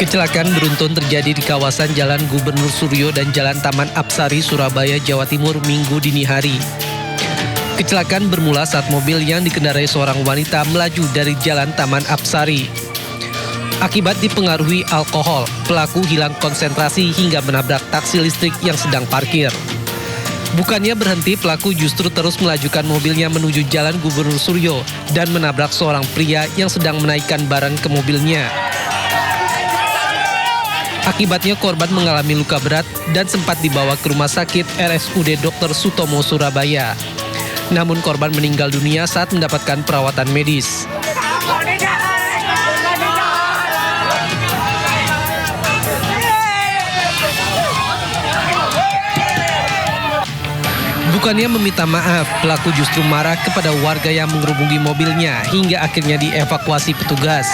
Kecelakaan beruntun terjadi di kawasan Jalan Gubernur Suryo dan Jalan Taman Apsari, Surabaya, Jawa Timur, Minggu dini hari. Kecelakaan bermula saat mobil yang dikendarai seorang wanita melaju dari Jalan Taman Apsari. Akibat dipengaruhi alkohol, pelaku hilang konsentrasi hingga menabrak taksi listrik yang sedang parkir. Bukannya berhenti, pelaku justru terus melajukan mobilnya menuju Jalan Gubernur Suryo dan menabrak seorang pria yang sedang menaikkan barang ke mobilnya. Akibatnya korban mengalami luka berat dan sempat dibawa ke rumah sakit RSUD Dr. Sutomo, Surabaya. Namun korban meninggal dunia saat mendapatkan perawatan medis. Bukannya meminta maaf, pelaku justru marah kepada warga yang mengerubungi mobilnya hingga akhirnya dievakuasi petugas.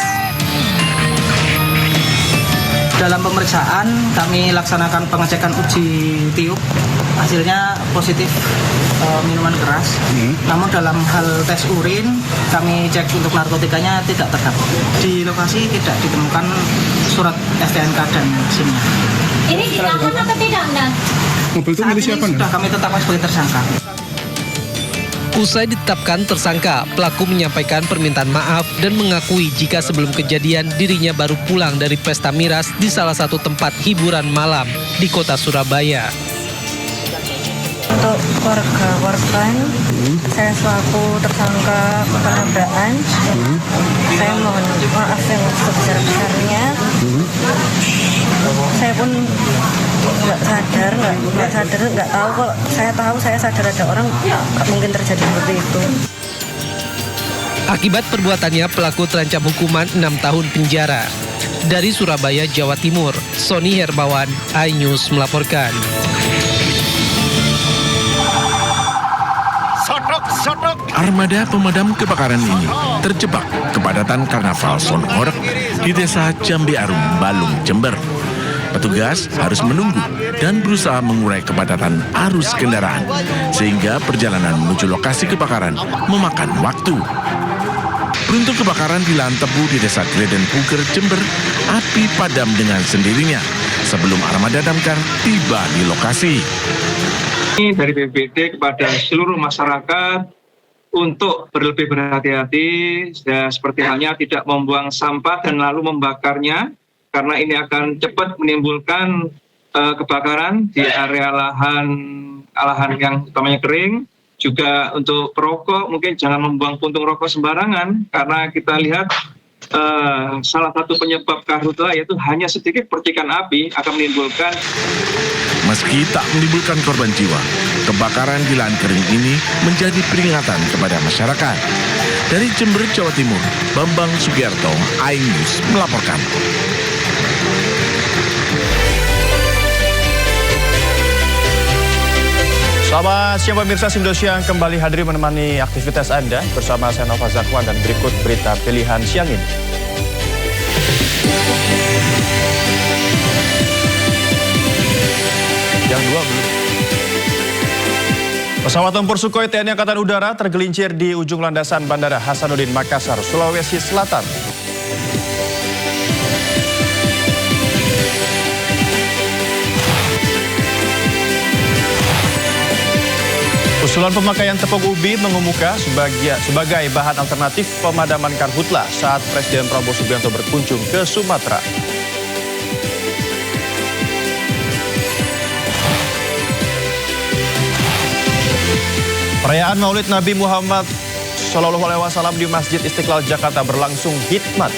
Dalam pemeriksaan kami laksanakan pengecekan uji tiup, hasilnya positif minuman keras. Namun dalam hal tes urin kami cek untuk narkotikanya tidak terdapat. Di lokasi tidak ditemukan surat STNK dan SIM-nya. Ini ditahan atau tidak, Anda? Mobil itu milik siapa? Sudah kami tetapkan sebagai tersangka. Usai ditetapkan tersangka, pelaku menyampaikan permintaan maaf dan mengakui jika sebelum kejadian dirinya baru pulang dari pesta miras di salah satu tempat hiburan malam di kota Surabaya. Untuk keluarga korban, saya selaku tersangka penabrakan, saya mohon maaf yang sebesar-besarnya. Saya pun nggak sadar, nggak tahu kok. Saya sadar ada orang nggak mungkin terjadi seperti itu. Akibat perbuatannya, pelaku terancam hukuman 6 tahun penjara. Dari Surabaya, Jawa Timur, Sony Hermawan, iNews melaporkan. Armada pemadam kebakaran ini terjebak kepadatan karnaval Sonhorek di desa Jambi Arum, Balung, Jember. Petugas harus menunggu dan berusaha mengurai kepadatan arus kendaraan sehingga perjalanan menuju lokasi kebakaran memakan waktu. Beruntung kebakaran di lahan tebu di desa Gleden Puger, Jember, api padam dengan sendirinya sebelum armada damkar tiba di lokasi. Dari BPBD kepada seluruh masyarakat untuk berlebih berhati-hati, seperti halnya tidak membuang sampah dan lalu membakarnya, karena ini akan cepat menimbulkan kebakaran di area lahan yang utamanya kering. Juga untuk perokok mungkin jangan membuang puntung rokok sembarangan, karena kita lihat salah satu penyebab karhutla yaitu hanya sedikit percikan api akan menimbulkan. Meski tak menimbulkan korban jiwa, kebakaran di lahan kering ini menjadi peringatan kepada masyarakat. Dari Jember, Jawa Timur, Bambang Sugiarto, iNews melaporkan. Selamat siang pemirsa, Indosiang kembali hadir menemani aktivitas Anda bersama saya Nova Zakwan dan berikut berita pilihan siang ini. Yang dua belum. Pesawat tempur Sukhoi TNI Angkatan Udara tergelincir di ujung landasan Bandara Hasanuddin Makassar, Sulawesi Selatan. Usulan pemakaian tepung ubi mengemuka sebagai bahan alternatif pemadaman karhutla saat Presiden Prabowo Subianto berkunjung ke Sumatera. Perayaan Maulid Nabi Muhammad SAW di Masjid Istiqlal Jakarta berlangsung hikmat.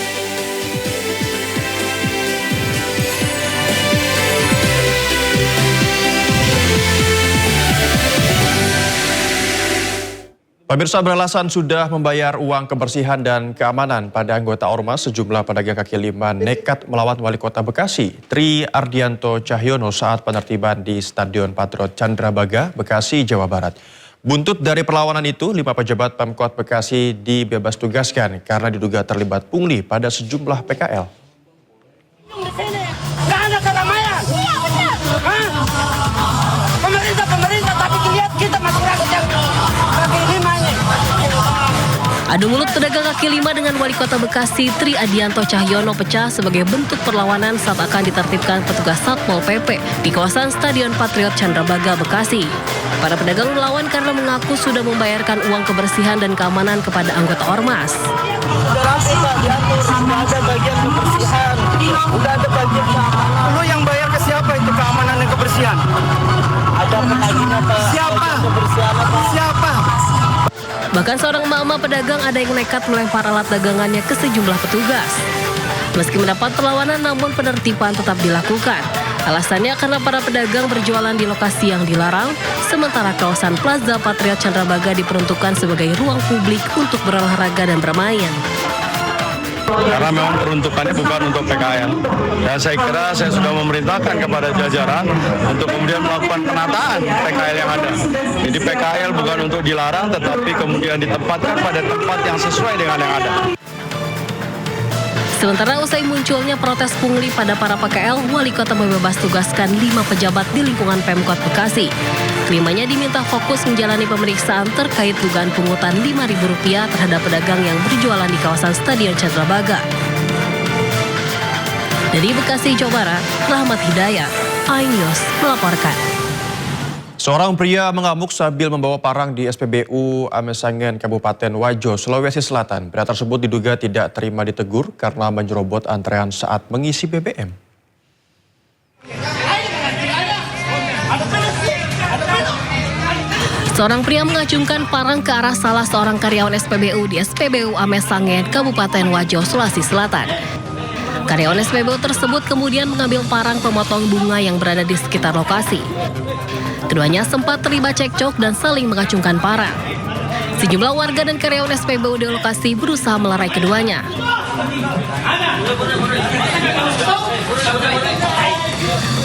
Pemirsa, beralasan sudah membayar uang kebersihan dan keamanan pada anggota Ormas, sejumlah pedagang kaki lima nekat melawan Wali Kota Bekasi, Tri Ardianto Cahyono saat penertiban di Stadion Patriot Candrabaga, Bekasi, Jawa Barat. Buntut dari perlawanan itu, 5 pejabat Pemkot Bekasi dibebas tugaskan karena diduga terlibat pungli pada sejumlah PKL. Nggak ada keramaian. Pemerintah, tapi lihat kita masih rakyat yang kaki lima ini. Adu mulut pedagang kaki lima dengan Wali Kota Bekasi Tri Adianto Cahyono pecah sebagai bentuk perlawanan saat akan ditertibkan petugas Satpol PP di kawasan Stadion Patriot Candrabaga, Bekasi. Para pedagang melawan karena mengaku sudah membayarkan uang kebersihan dan keamanan kepada anggota ormas. Sudah diatur, sudah ada bagian kebersihan, sudah ada bagian keamanan. Lu yang bayar ke siapa itu keamanan dan kebersihan? Ada penagihan apa? Siapa? Kebersihan apa? Siapa? Bahkan seorang emak-emak pedagang ada yang nekat melempar alat dagangannya ke sejumlah petugas. Meski mendapat perlawanan, namun penertiban tetap dilakukan. Alasannya karena para pedagang berjualan di lokasi yang dilarang, sementara kawasan Plaza Patriot Candrabaga diperuntukkan sebagai ruang publik untuk berolahraga dan bermain. Karena memang peruntukannya bukan untuk PKL. Dan saya kira saya sudah memerintahkan kepada jajaran untuk kemudian melakukan penataan PKL yang ada. Jadi PKL bukan untuk dilarang, tetapi kemudian ditempatkan pada tempat yang sesuai dengan yang ada. Sementara usai munculnya protes pungli pada para PKL, Wali Kota membebas tugaskan 5 pejabat di lingkungan Pemkot Bekasi. Kelimanya diminta fokus menjalani pemeriksaan terkait dugaan pungutan Rp5.000 terhadap pedagang yang berjualan di kawasan Stadion Candrabaga. Dari Bekasi, Jawa Barat, Rahmat Hidayat, iNews melaporkan. Seorang pria mengamuk sambil membawa parang di SPBU Amesangen, Kabupaten Wajo, Sulawesi Selatan. Pria tersebut diduga tidak terima ditegur karena menyerobot antrean saat mengisi BBM. Seorang pria mengacungkan parang ke arah salah seorang karyawan SPBU di SPBU Amesangen, Kabupaten Wajo, Sulawesi Selatan. Karyawan SPBU tersebut kemudian mengambil parang pemotong bunga yang berada di sekitar lokasi. Keduanya sempat terlibat cekcok dan saling mengacungkan parang. Sejumlah warga dan karyawan SPBU di lokasi berusaha melerai keduanya.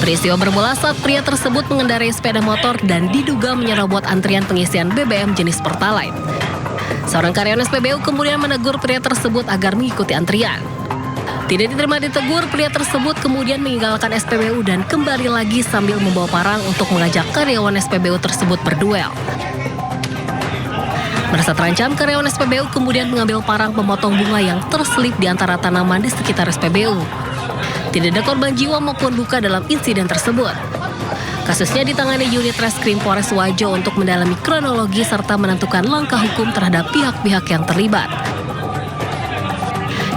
Peristiwa bermula saat pria tersebut mengendarai sepeda motor dan diduga menyerobot antrian pengisian BBM jenis Pertalite. Seorang karyawan SPBU kemudian menegur pria tersebut agar mengikuti antrian. Tidak diterima ditegur, pria tersebut kemudian meninggalkan SPBU dan kembali lagi sambil membawa parang untuk mengajak karyawan SPBU tersebut berduel. Merasa terancam, karyawan SPBU kemudian mengambil parang pemotong bunga yang terselip di antara tanaman di sekitar SPBU. Tidak ada korban jiwa maupun luka dalam insiden tersebut. Kasusnya ditangani unit Reskrim Polres Wajo untuk mendalami kronologi serta menentukan langkah hukum terhadap pihak-pihak yang terlibat.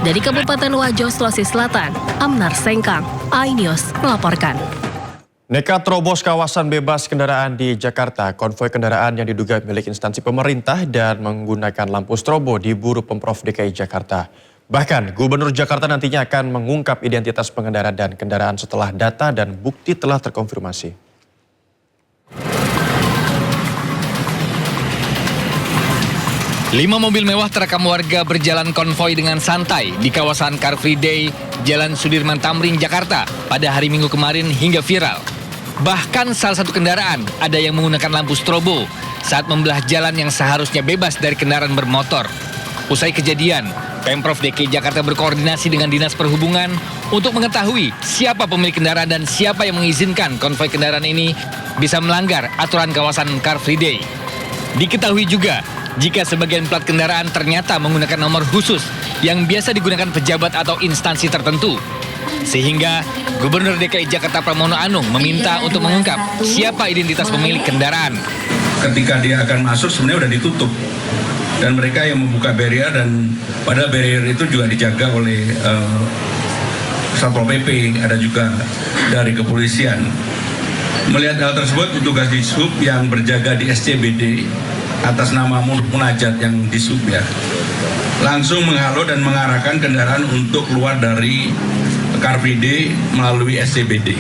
Dari Kabupaten Wajo, Sulawesi Selatan, Amnar Sengkang, iNews melaporkan. Nekat terobos kawasan bebas kendaraan di Jakarta, konvoi kendaraan yang diduga milik instansi pemerintah dan menggunakan lampu strobo diburu Pemprov DKI Jakarta. Bahkan, Gubernur Jakarta nantinya akan mengungkap identitas pengendara dan kendaraan setelah data dan bukti telah terkonfirmasi. Lima mobil mewah terekam warga berjalan konvoi dengan santai di kawasan Car Free Day, Jalan Sudirman Tamrin, Jakarta pada hari Minggu kemarin hingga viral. Bahkan salah satu kendaraan ada yang menggunakan lampu strobo saat membelah jalan yang seharusnya bebas dari kendaraan bermotor. Usai kejadian, Pemprov DKI Jakarta berkoordinasi dengan Dinas Perhubungan untuk mengetahui siapa pemilik kendaraan dan siapa yang mengizinkan konvoi kendaraan ini bisa melanggar aturan kawasan Car Free Day. Diketahui juga, jika sebagian plat kendaraan ternyata menggunakan nomor khusus yang biasa digunakan pejabat atau instansi tertentu. Sehingga Gubernur DKI Jakarta Pramono Anung meminta untuk mengungkap siapa identitas pemilik kendaraan. Ketika dia akan masuk sebenarnya sudah ditutup. Dan mereka yang membuka barrier dan pada barrier itu juga dijaga oleh Satpol PP, ada juga dari kepolisian. Melihat hal tersebut, petugas Dishub yang berjaga di SCBD atas nama Munajat yang Dishub ya, langsung menghalau dan mengarahkan kendaraan untuk keluar dari Car Free Day melalui SCBD.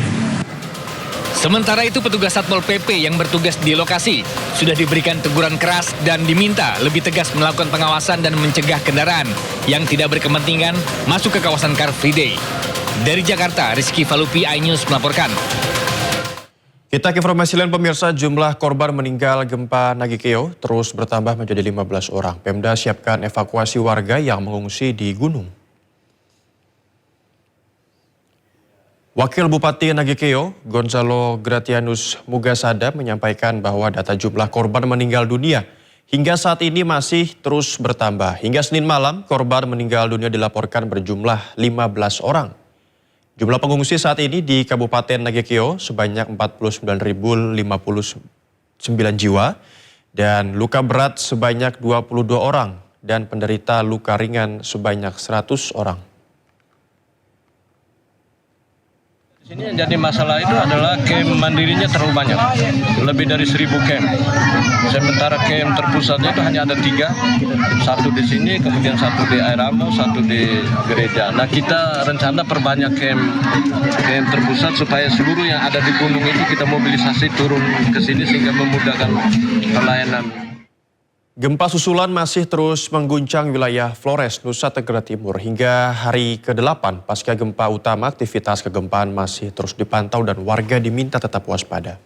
Sementara itu petugas Satpol PP yang bertugas di lokasi sudah diberikan teguran keras dan diminta lebih tegas melakukan pengawasan dan mencegah kendaraan yang tidak berkepentingan masuk ke kawasan Car Free Day. Dari Jakarta, Rizky Falupi, iNews melaporkan. Kita ke informasi lain pemirsa, jumlah korban meninggal gempa Nagikeo terus bertambah menjadi 15 orang. Pemda siapkan evakuasi warga yang mengungsi di gunung. Wakil Bupati Nagikeo, Gonzalo Gratianus Mugasada menyampaikan bahwa data jumlah korban meninggal dunia hingga saat ini masih terus bertambah. Hingga Senin malam, korban meninggal dunia dilaporkan berjumlah 15 orang. Jumlah pengungsi saat ini di Kabupaten Nagekeo sebanyak 49.059 jiwa dan luka berat sebanyak 22 orang dan penderita luka ringan sebanyak 100 orang. Di sini yang jadi masalah itu adalah camp mandirinya terlalu banyak, lebih dari 1.000 camp. Sementara camp terpusatnya itu hanya ada 3, satu di sini, kemudian satu di Airamo, satu di gereja. Nah kita rencana perbanyak camp terpusat supaya seluruh yang ada di gunung itu kita mobilisasi turun ke sini sehingga memudahkan pelayanan. Gempa susulan masih terus mengguncang wilayah Flores, Nusa Tenggara Timur. Hingga hari ke-8 pasca gempa utama, aktivitas kegempaan masih terus dipantau dan warga diminta tetap waspada.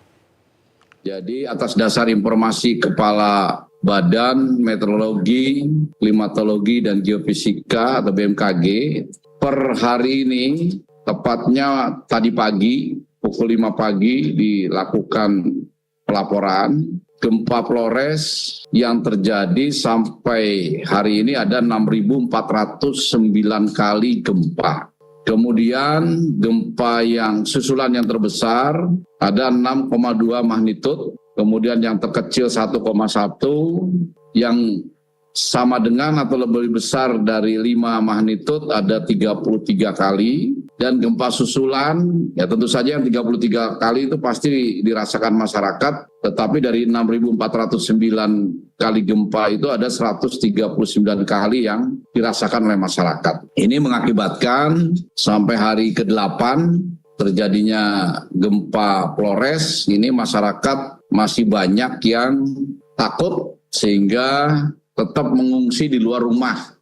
Jadi atas dasar informasi Kepala Badan Meteorologi, Klimatologi, dan Geofisika atau BMKG, per hari ini, tepatnya tadi pagi, pukul 5 pagi dilakukan pelaporan. Gempa Flores yang terjadi sampai hari ini ada 6.409 kali gempa. Kemudian gempa yang susulan yang terbesar ada 6,2 magnitudo, kemudian yang terkecil 1,1, yang sama dengan atau lebih besar dari 5 magnitudo ada 33 kali, dan gempa susulan ya tentu saja yang 33 kali itu pasti dirasakan masyarakat, tetapi dari 6.409 kali gempa itu ada 139 kali yang dirasakan oleh masyarakat. Ini mengakibatkan sampai hari ke-8 terjadinya gempa Flores, ini masyarakat masih banyak yang takut sehingga tetap mengungsi di luar rumah.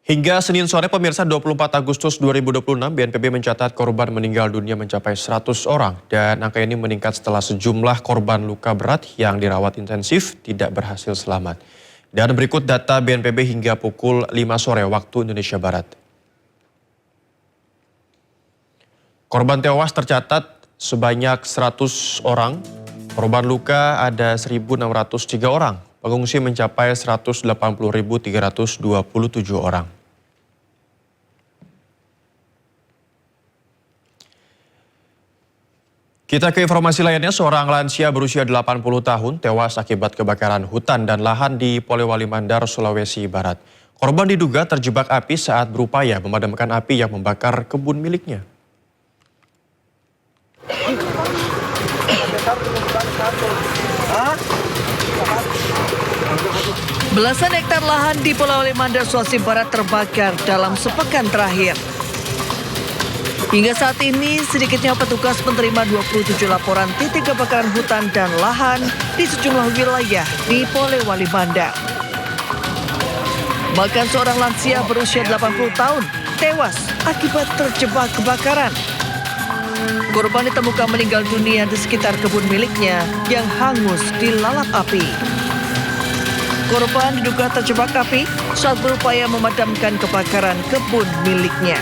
Hingga Senin sore pemirsa 24 Agustus 2026, BNPB mencatat korban meninggal dunia mencapai 100 orang. Dan angka ini meningkat setelah sejumlah korban luka berat yang dirawat intensif tidak berhasil selamat. Dan berikut data BNPB hingga pukul 5 sore waktu Indonesia Barat. Korban tewas tercatat sebanyak 100 orang. Korban luka ada 1.603 orang. Pengungsi mencapai 180.327 orang. Kita ke informasi lainnya, seorang lansia berusia 80 tahun tewas akibat kebakaran hutan dan lahan di Polewali Mandar, Sulawesi Barat. Korban diduga terjebak api saat berupaya memadamkan api yang membakar kebun miliknya. Belasan hektar lahan di Polewali Mandar, Sulawesi Barat terbakar dalam sepekan terakhir. Hingga saat ini, sedikitnya petugas menerima 27 laporan titik kebakaran hutan dan lahan di sejumlah wilayah di Polewali Mandar. Bahkan seorang lansia berusia 80 tahun tewas akibat terjebak kebakaran. Korban ditemukan meninggal dunia di sekitar kebun miliknya yang hangus dilalap api. Korban diduga terjebak api saat berupaya memadamkan kebakaran kebun miliknya.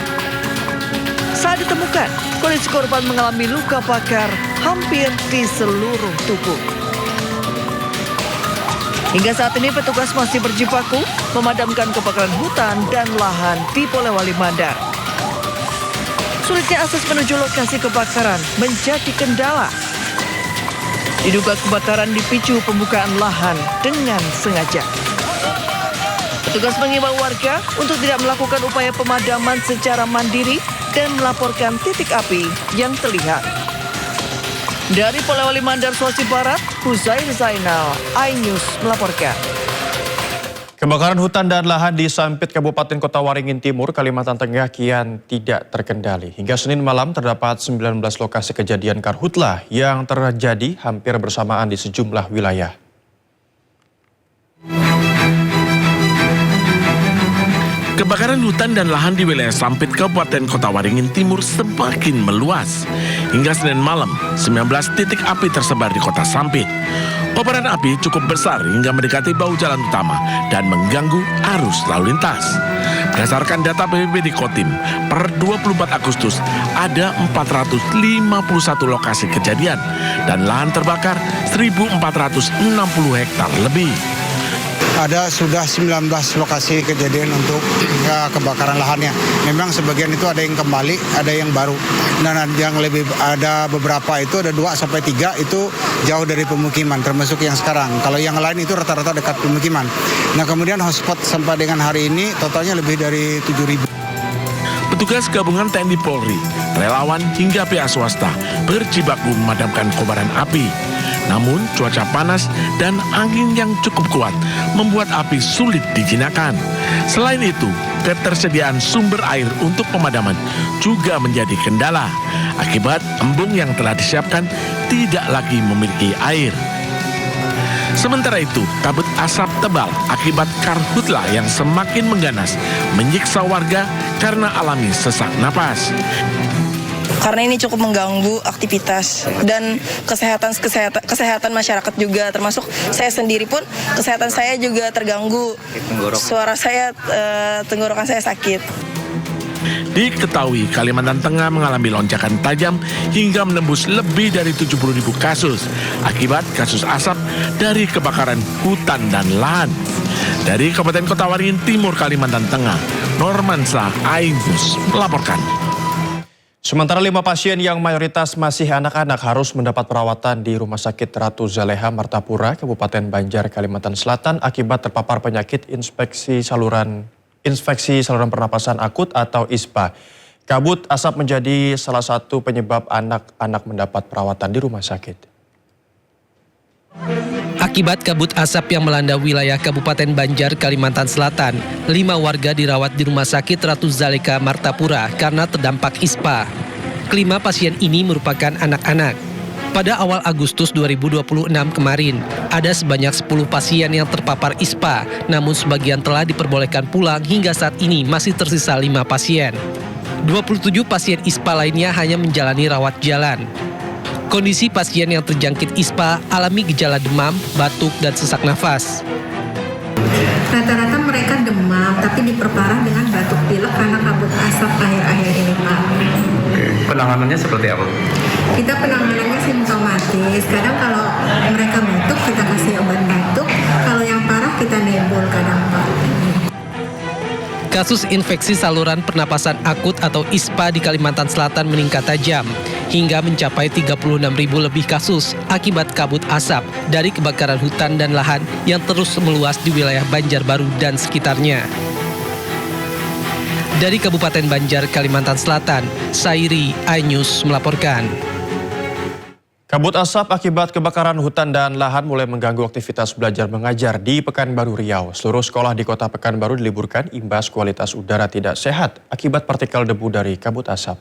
Saat ditemukan, kondisi korban mengalami luka bakar hampir di seluruh tubuh. Hingga saat ini petugas masih berjibaku memadamkan kebakaran hutan dan lahan di Polewali Mandar. Sulitnya akses menuju lokasi kebakaran menjadi kendala. Diduga kebakaran dipicu pembukaan lahan dengan sengaja. Petugas mengimbau warga untuk tidak melakukan upaya pemadaman secara mandiri dan melaporkan titik api yang terlihat. Dari Polewali Mandar, Sulawesi Barat, Huzair Zainal, iNews melaporkan. Kebakaran hutan dan lahan di Sampit, Kabupaten Kota Waringin Timur, Kalimantan Tengah kian tidak terkendali. Hingga Senin malam terdapat 19 lokasi kejadian karhutlah yang terjadi hampir bersamaan di sejumlah wilayah. Kebakaran hutan dan lahan di wilayah Sampit, Kabupaten Kota Waringin Timur semakin meluas. Hingga Senin malam, 19 titik api tersebar di kota Sampit. Kobaran api cukup besar hingga mendekati bahu jalan utama dan mengganggu arus lalu lintas. Berdasarkan data BPBD Kodim, per 24 Agustus ada 451 lokasi kejadian dan lahan terbakar 1.460 hektar lebih. Ada sudah 19 lokasi kejadian untuk kebakaran lahannya. Memang sebagian itu ada yang kembali, ada yang baru. Dan yang lebih ada beberapa itu ada 2 sampai 3 itu jauh dari pemukiman, termasuk yang sekarang. Kalau yang lain itu rata-rata dekat pemukiman. Nah, kemudian hotspot sampai dengan hari ini totalnya lebih dari 7.000. Petugas gabungan TNI Polri, relawan hingga pihak swasta berjibaku memadamkan kobaran api. Namun cuaca panas dan angin yang cukup kuat membuat api sulit dijinakan. Selain itu, ketersediaan sumber air untuk pemadaman juga menjadi kendala. Akibat embung yang telah disiapkan tidak lagi memiliki air. Sementara itu, kabut asap tebal akibat karhutla yang semakin mengganas menyiksa warga karena alami sesak napas. Karena ini cukup mengganggu aktivitas dan kesehatan masyarakat juga, termasuk saya sendiri pun kesehatan saya juga terganggu. Suara saya, tenggorokan saya sakit. Diketahui Kalimantan Tengah mengalami lonjakan tajam hingga menembus lebih dari 70.000 kasus akibat kasus asap dari kebakaran hutan dan lahan. Dari Kabupaten Kota Waringin Timur, Kalimantan Tengah, Normansa Ainus melaporkan. Sementara 5 pasien yang mayoritas masih anak-anak harus mendapat perawatan di Rumah Sakit Ratu Zaleha, Martapura, Kabupaten Banjar, Kalimantan Selatan akibat terpapar penyakit infeksi saluran pernapasan akut atau ISPA. Kabut asap menjadi salah satu penyebab anak-anak mendapat perawatan di rumah sakit. Akibat kabut asap yang melanda wilayah Kabupaten Banjar, Kalimantan Selatan, 5 warga dirawat di Rumah Sakit Ratu Zaleha, Martapura karena terdampak ISPA. Kelima pasien ini merupakan anak-anak. Pada awal Agustus 2026 kemarin, ada sebanyak 10 pasien yang terpapar ISPA, namun sebagian telah diperbolehkan pulang hingga saat ini masih tersisa 5 pasien. 27 pasien ISPA lainnya hanya menjalani rawat jalan. Kondisi pasien yang terjangkit ISPA alami gejala demam, batuk, dan sesak nafas. Rata-rata mereka demam, tapi diperparah dengan batuk pilek karena kabut asap akhir-akhir ini, Pak. Penanganannya seperti apa? Kita penanganannya simptomatis. Kadang kalau mereka batuk, kita kasih obat batuk. Kalau yang parah, kita nebul kadang, Pak. Kasus infeksi saluran pernapasan akut atau ISPA di Kalimantan Selatan meningkat tajam hingga mencapai 36.000 lebih kasus akibat kabut asap dari kebakaran hutan dan lahan yang terus meluas di wilayah Banjarbaru dan sekitarnya. Dari Kabupaten Banjar, Kalimantan Selatan, Sairi Ainus melaporkan. Kabut asap akibat kebakaran hutan dan lahan mulai mengganggu aktivitas belajar mengajar di Pekanbaru Riau. Seluruh sekolah di kota Pekanbaru diliburkan imbas kualitas udara tidak sehat akibat partikel debu dari kabut asap.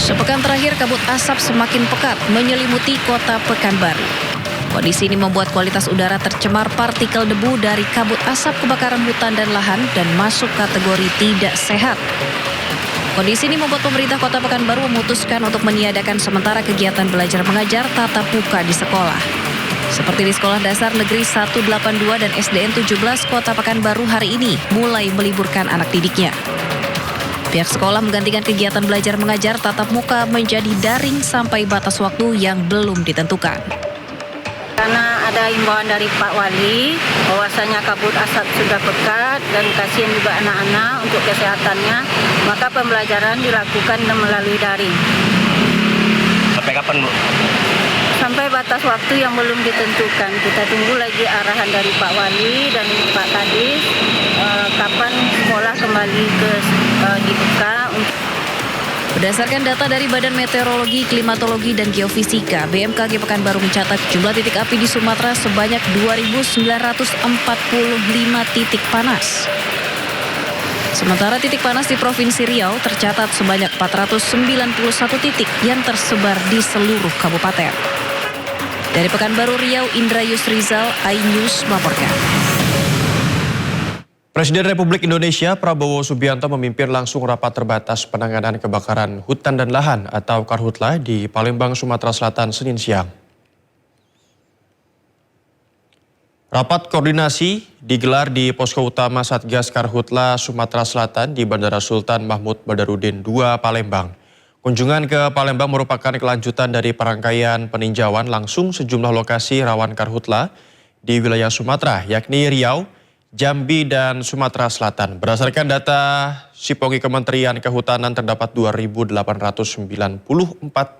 Sepekan terakhir kabut asap semakin pekat menyelimuti kota Pekanbaru. Kondisi ini membuat kualitas udara tercemar partikel debu dari kabut asap kebakaran hutan dan lahan dan masuk kategori tidak sehat. Kondisi ini membuat pemerintah Kota Pekanbaru memutuskan untuk meniadakan sementara kegiatan belajar mengajar tatap muka di sekolah. Seperti di Sekolah Dasar Negeri 182 dan SDN 17 Kota Pekanbaru hari ini mulai meliburkan anak didiknya. Pihak sekolah menggantikan kegiatan belajar mengajar tatap muka menjadi daring sampai batas waktu yang belum ditentukan. Karena ada himbauan dari Pak Wali bahwasanya kabut asap sudah pekat dan kasihan juga anak-anak untuk kesehatannya, maka pembelajaran dilakukan melalui daring. Sampai kapan, Bu? Sampai batas waktu yang belum ditentukan. Kita tunggu lagi arahan dari Pak Wali dan Pak Kadis kapan sekolah kembali dibuka. Berdasarkan data dari Badan Meteorologi, Klimatologi, dan Geofisika, BMKG Pekanbaru mencatat jumlah titik api di Sumatera sebanyak 2.945 titik panas. Sementara titik panas di Provinsi Riau tercatat sebanyak 491 titik yang tersebar di seluruh kabupaten. Dari Pekanbaru Riau, Indra Yusrizal, iNews melaporkan. Presiden Republik Indonesia Prabowo Subianto memimpin langsung rapat terbatas penanganan kebakaran hutan dan lahan atau Karhutla di Palembang, Sumatera Selatan, Senin siang. Rapat koordinasi digelar di Posko Utama Satgas Karhutla Sumatera Selatan di Bandara Sultan Mahmud Badarudin II Palembang. Kunjungan ke Palembang merupakan kelanjutan dari perangkaian peninjauan langsung sejumlah lokasi rawan karhutla di wilayah Sumatera, yakni Riau, Jambi, dan Sumatera Selatan. Berdasarkan data Sipogi Kementerian Kehutanan, terdapat 2.894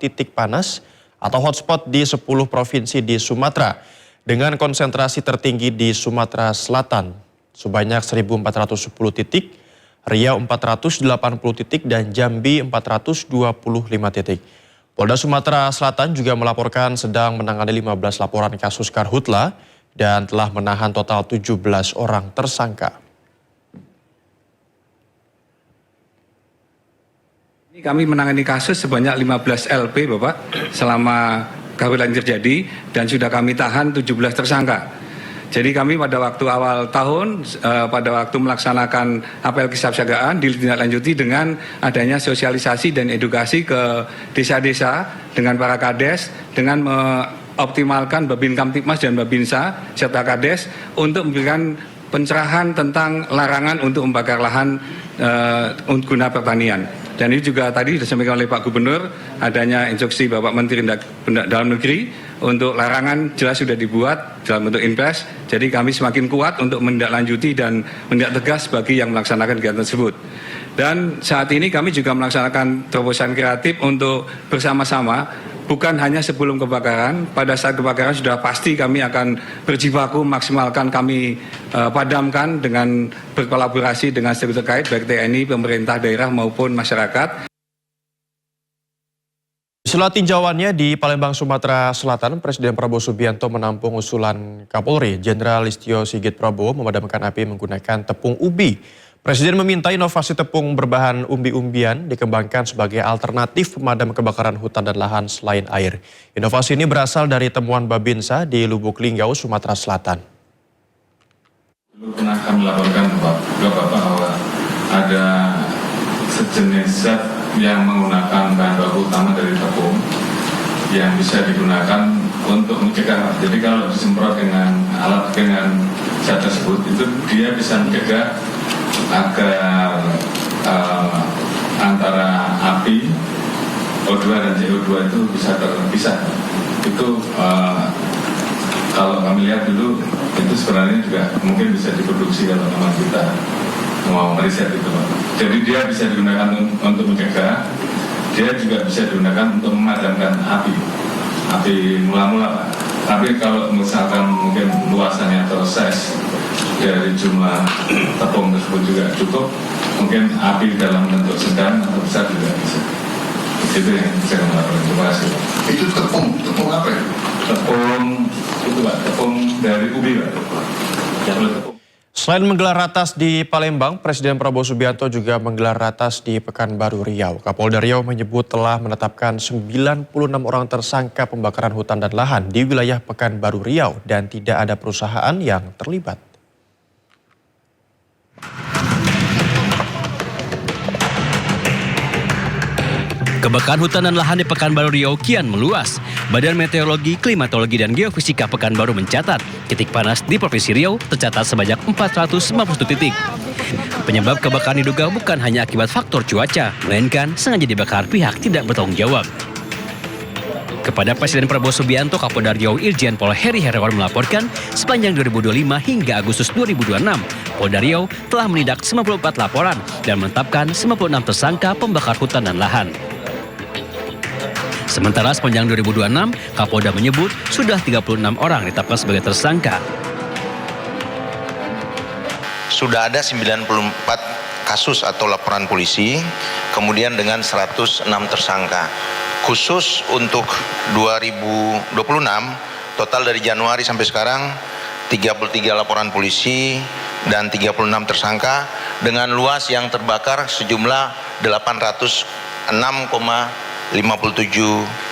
titik panas atau hotspot di 10 provinsi di Sumatera, dengan konsentrasi tertinggi di Sumatera Selatan sebanyak 1.410 titik, Riau 480 titik, dan Jambi 425 titik. Polda Sumatera Selatan juga melaporkan sedang menangani 15 laporan kasus karhutla dan telah menahan total 17 orang tersangka. Kami menangani kasus sebanyak 15 LP, Bapak, selama karhutla yang terjadi, dan sudah kami tahan 17 tersangka. Jadi kami pada waktu awal tahun, pada waktu melaksanakan apel kesiapsiagaan, ditindaklanjuti dengan adanya sosialisasi dan edukasi ke desa-desa dengan para kades, dengan mengoptimalkan Babin Kamtipmas dan Babinsa serta kades untuk memberikan pencerahan tentang larangan untuk membakar lahan guna pertanian. Dan ini juga tadi disampaikan oleh Pak Gubernur, adanya instruksi Bapak Menteri Dalam Negeri untuk larangan jelas sudah dibuat dalam bentuk impres. Jadi kami semakin kuat untuk menindaklanjuti dan menindak tegas bagi yang melaksanakan kegiatan tersebut. Dan saat ini kami juga melaksanakan terobosan kreatif untuk bersama-sama, bukan hanya sebelum kebakaran, pada saat kebakaran sudah pasti kami akan berjibaku maksimalkan, kami padamkan dengan berkolaborasi dengan stakeholder terkait, baik TNI, pemerintah daerah maupun masyarakat. Setelah tinjauannya di Palembang, Sumatera Selatan, Presiden Prabowo Subianto menampung usulan Kapolri Jenderal Listio Sigit Prabowo memadamkan api menggunakan tepung ubi. Presiden meminta inovasi tepung berbahan umbi-umbian dikembangkan sebagai alternatif pemadam kebakaran hutan dan lahan selain air. Inovasi ini berasal dari temuan Babinsa di Lubuk Linggau, Sumatera Selatan. Dulu pernah kami laporkan ke Bapak bahwa ada sejenis zat yang menggunakan bahan baku utama dari tepung yang bisa digunakan untuk mencegah. Jadi kalau disemprot dengan alat dengan zat tersebut, itu dia bisa mencegah agar antara api O2 dan CO2 itu bisa terpisah. Itu kalau kami lihat dulu, itu sebenarnya juga mungkin bisa diproduksi kalau memang kita mau meriset itu, Pak. Jadi dia bisa digunakan untuk mencegah, dia juga bisa digunakan untuk memadamkan api mula-mula, Pak. Tapi kalau misalkan mungkin luasannya atau size dari jumlah tepung tersebut juga cukup, mungkin api dalam bentuk sedang atau besar juga bisa. Itu yang saya melakukan. Terima kasih. Itu tepung apa ya? Tepung itu, Pak, tepung dari ubi, Pak. Selain menggelar ratas di Palembang, Presiden Prabowo Subianto juga menggelar ratas di Pekanbaru Riau. Kapolda Riau menyebut telah menetapkan 96 orang tersangka pembakaran hutan dan lahan di wilayah Pekanbaru Riau dan tidak ada perusahaan yang terlibat. Kebakaran hutan dan lahan di Pekanbaru Riau kian meluas. Badan Meteorologi, Klimatologi, dan Geofisika Pekanbaru mencatat titik panas di Provinsi Riau tercatat sebanyak 491 titik. Penyebab kebakaran diduga bukan hanya akibat faktor cuaca, melainkan sengaja dibakar pihak tidak bertanggung jawab. Kepada Presiden Prabowo Subianto, Kapolda Riau Irjen Pol Heri Herawan melaporkan sepanjang 2025 hingga Agustus 2026, Polda Riau telah menindak 94 laporan dan menetapkan 96 tersangka pembakar hutan dan lahan. Sementara sepanjang 2026, Kapolda menyebut sudah 36 orang ditetapkan sebagai tersangka. Sudah ada 94 kasus atau laporan polisi, kemudian dengan 106 tersangka. Khusus untuk 2026, total dari Januari sampai sekarang 33 laporan polisi dan 36 tersangka dengan luas yang terbakar sejumlah 806,57